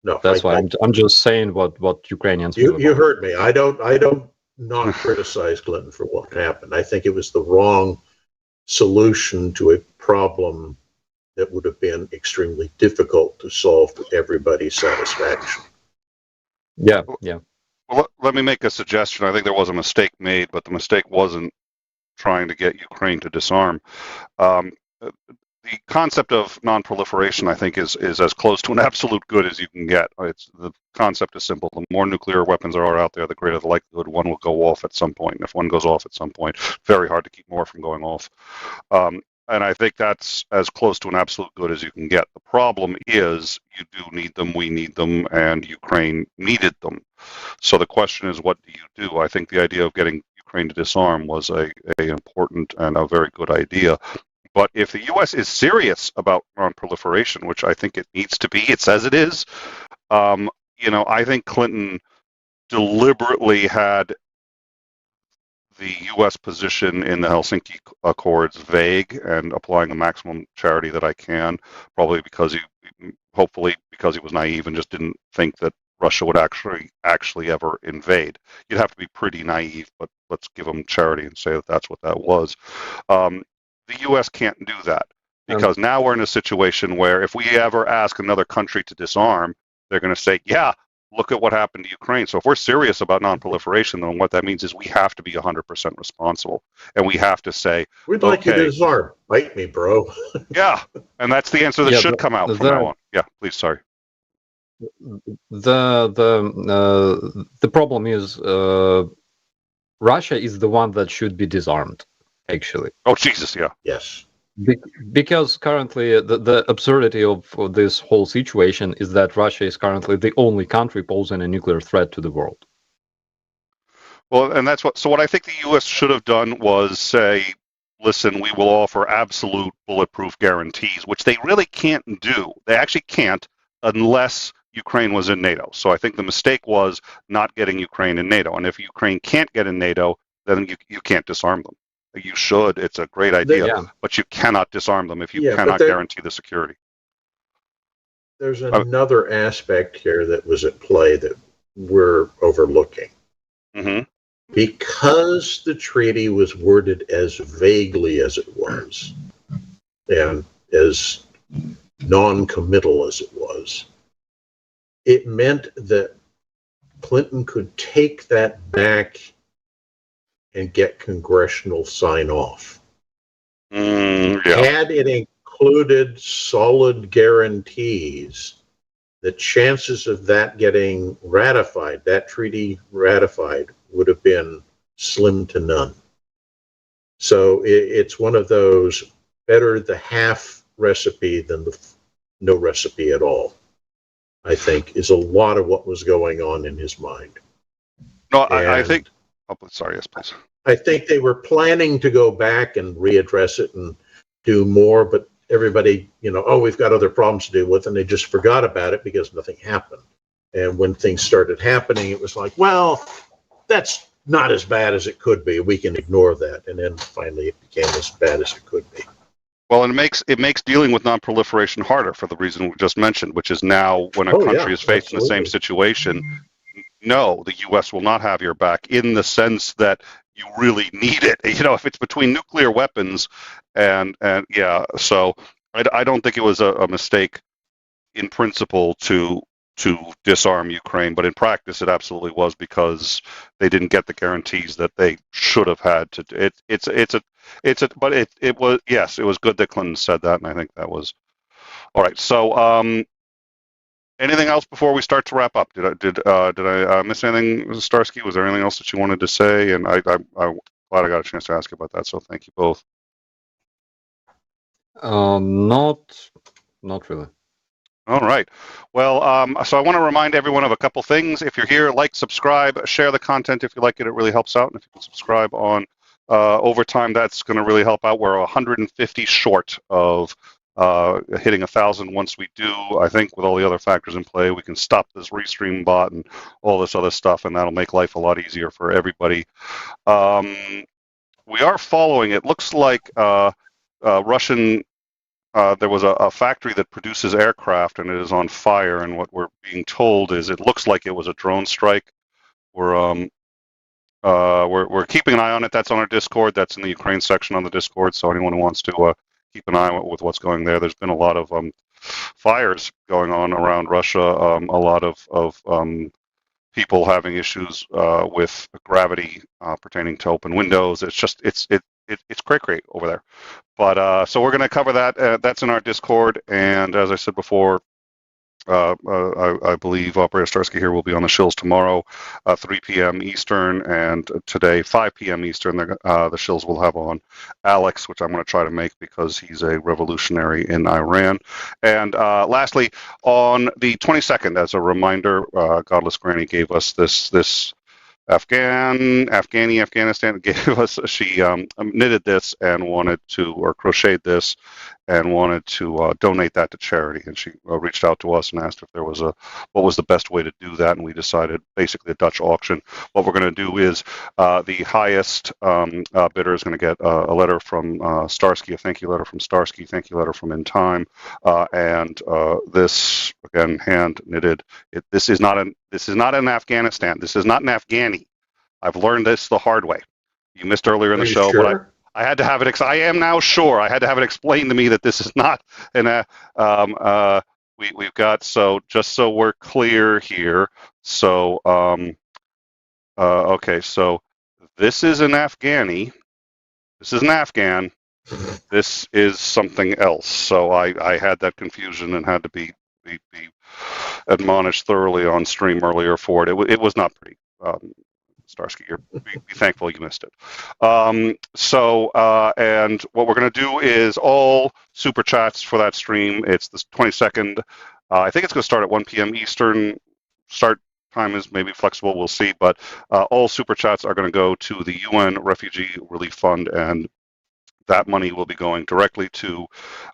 S4: No,
S7: that's why I'm just saying what Ukrainians.
S4: You heard me. I don't not criticize Clinton for what happened. I think it was the wrong solution to a problem that would have been extremely difficult to solve to everybody's satisfaction.
S7: Yeah.
S3: Well, let me make a suggestion. I think there was a mistake made, but the mistake wasn't trying to get Ukraine to disarm. the concept of non-proliferation, I think, is as close to an absolute good as you can get. The concept is simple. The more nuclear weapons there are out there, the greater the likelihood one will go off at some point. And if one goes off at some point, very hard to keep more from going off. And I think that's as close to an absolute good as you can get. The problem is you do need them, we need them, and Ukraine needed them. So the question is, what do you do? I think the idea of getting Ukraine to disarm was a important and a very good idea. But if the U.S. is serious about non-proliferation, which I think it needs to be, it says it is, I think Clinton deliberately had the U.S. position in the Helsinki Accords vague and applying the maximum charity that I can, probably hopefully because he was naive and just didn't think that Russia would actually ever invade. You'd have to be pretty naive, but let's give them charity and say that that's what that was. The U.S. can't do that because now we're in a situation where if we ever ask another country to disarm, they're going to say, yeah, look at what happened to Ukraine. So if we're serious about non-proliferation, then what that means is we have to be 100% responsible. And we have to say,
S4: we'd like you to disarm. Bite me, bro.
S3: Yeah. And that's the answer that should come out from now on. Yeah, please, sorry.
S7: The problem is Russia is the one that should be disarmed, actually.
S3: Oh, Jesus, yeah.
S4: Yes.
S7: Because currently the absurdity of this whole situation is that Russia is currently the only country posing a nuclear threat to the world.
S3: Well, and so what I think the U.S. should have done was say, listen, we will offer absolute bulletproof guarantees, which they really can't do. They actually can't unless Ukraine was in NATO. So I think the mistake was not getting Ukraine in NATO. And if Ukraine can't get in NATO, then you can't disarm them. You should. It's a great idea, but you cannot disarm them if you cannot guarantee the security.
S4: There's another aspect here that was at play that we're overlooking.
S3: Mm-hmm.
S4: Because the treaty was worded as vaguely as it was, and as non-committal as it was, it meant that Clinton could take that back and get congressional sign-off. Had it included solid guarantees, the chances of that getting ratified, that treaty ratified, would have been slim to none. So it's one of those better the half recipe than the no recipe at all, I think, is a lot of what was going on in his mind.
S3: No, I think... Oh, sorry, yes, please.
S4: I think they were planning to go back and readdress it and do more, but everybody, we've got other problems to deal with, and they just forgot about it because nothing happened. And when things started happening, it was like, well, that's not as bad as it could be. We can ignore that. And then finally it became as bad as it could be.
S3: Well, and it makes dealing with non-proliferation harder for the reason we just mentioned, which is now when a country is faced in the same situation, no, the U.S. will not have your back in the sense that you really need it. If it's between nuclear weapons and so I don't think it was a mistake in principle to disarm Ukraine, but in practice it absolutely was because they didn't get the guarantees that they should have had to. It was good that Clinton said that, and I think that was all right. So, anything else before we start to wrap up? Did I miss anything, Starsky? Was there anything else that you wanted to say? And I'm glad I got a chance to ask you about that. So thank you both.
S7: Not really.
S3: All right. Well, so I want to remind everyone of a couple things. If you're here, like, subscribe, share the content if you like it. It really helps out. And if you can subscribe on Overtime, that's going to really help out. We're 150 short of hitting 1,000. Once we do, I think with all the other factors in play, we can stop this restream bot and all this other stuff, and that'll make life a lot easier for everybody. We are following, it looks like Russian, there was a factory that produces aircraft and it is on fire, and what we're being told is it looks like it was a drone strike. We're keeping an eye on it. That's on our Discord. That's in the Ukraine section on the Discord, so anyone who wants to keep an eye with what's going there. There's been a lot of fires going on around Russia, a lot of people having issues with gravity pertaining to open windows. It's it's great over there. But so we're going to cover that. That's in our Discord, and as I said before, I believe Operator Starsky here will be on the shills tomorrow, 3 p.m. Eastern, and today 5 p.m. Eastern. The shills will have on Alex, which I'm going to try to make because he's a revolutionary in Iran. And lastly, on the 22nd, as a reminder, Godless Granny gave us this Afghanistan gave us, she knitted this and wanted to, or crocheted this and wanted to donate that to charity. And she reached out to us and asked if there was what was the best way to do that. And we decided basically a Dutch auction. What we're going to do is the highest bidder is going to get a letter from Starsky, a thank you letter from Starsky, thank you letter from In Time. And this, again, hand knitted. This is not in Afghanistan. This is not an Afghani. I've learned this the hard way. You missed earlier in the show,
S4: sure?
S3: but I had to have it. I am now sure. I had to have it explained to me that this is not an. We've got, so just so we're clear here. So okay, so this is an Afghani. This is an Afghan. This is something else. So I had that confusion and had to be admonished thoroughly on stream earlier for it. It was not pretty. Starsky, be thankful you missed it. And what we're going to do is all super chats for that stream. It's the 22nd. I think it's going to start at 1 p.m. Eastern. Start time is maybe flexible. We'll see. But all super chats are going to go to the UN Refugee Relief Fund, and that money will be going directly to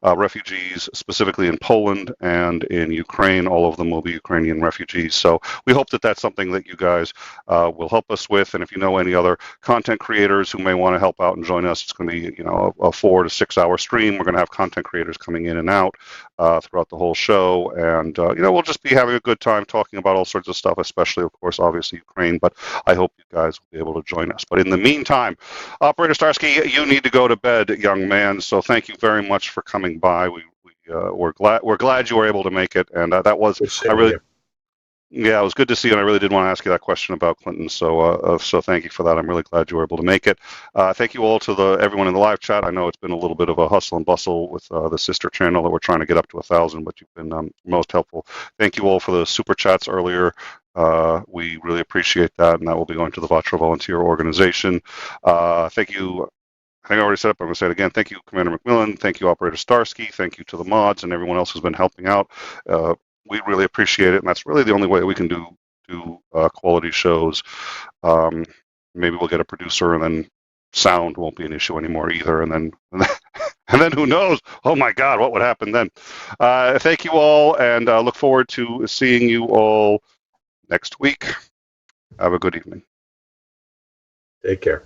S3: refugees, specifically in Poland and in Ukraine. All of them will be Ukrainian refugees. So we hope that that's something that you guys will help us with. And if you know any other content creators who may want to help out and join us, it's going to be, a 4 to 6 hour stream. We're going to have content creators coming in and out throughout the whole show. And, we'll just be having a good time talking about all sorts of stuff, especially, of course, obviously Ukraine. But I hope you guys will be able to join us. But in the meantime, Operator Starsky, you need to go to bed, young man. So thank you very much for coming by. We're glad you were able to make it, and that was it was good to see you. And I really did want to ask you that question about Clinton. So thank you for that. I'm really glad you were able to make it. Thank you all to everyone in the live chat. I know it's been a little bit of a hustle and bustle with the sister channel that we're trying to get up to 1,000, but you've been most helpful. Thank you all for the super chats earlier. We really appreciate that, and that will be going to the Vatra Volunteer Organization. Thank you. I think I already said it, but I'm going to say it again. Thank you, Commander McMillan. Thank you, Operator Starsky. Thank you to the mods and everyone else who's been helping out. We really appreciate it, and that's really the only way we can do quality shows. Maybe we'll get a producer, and then sound won't be an issue anymore either. And then who knows? Oh my God, what would happen then? Thank you all, and look forward to seeing you all next week. Have a good evening.
S4: Take care.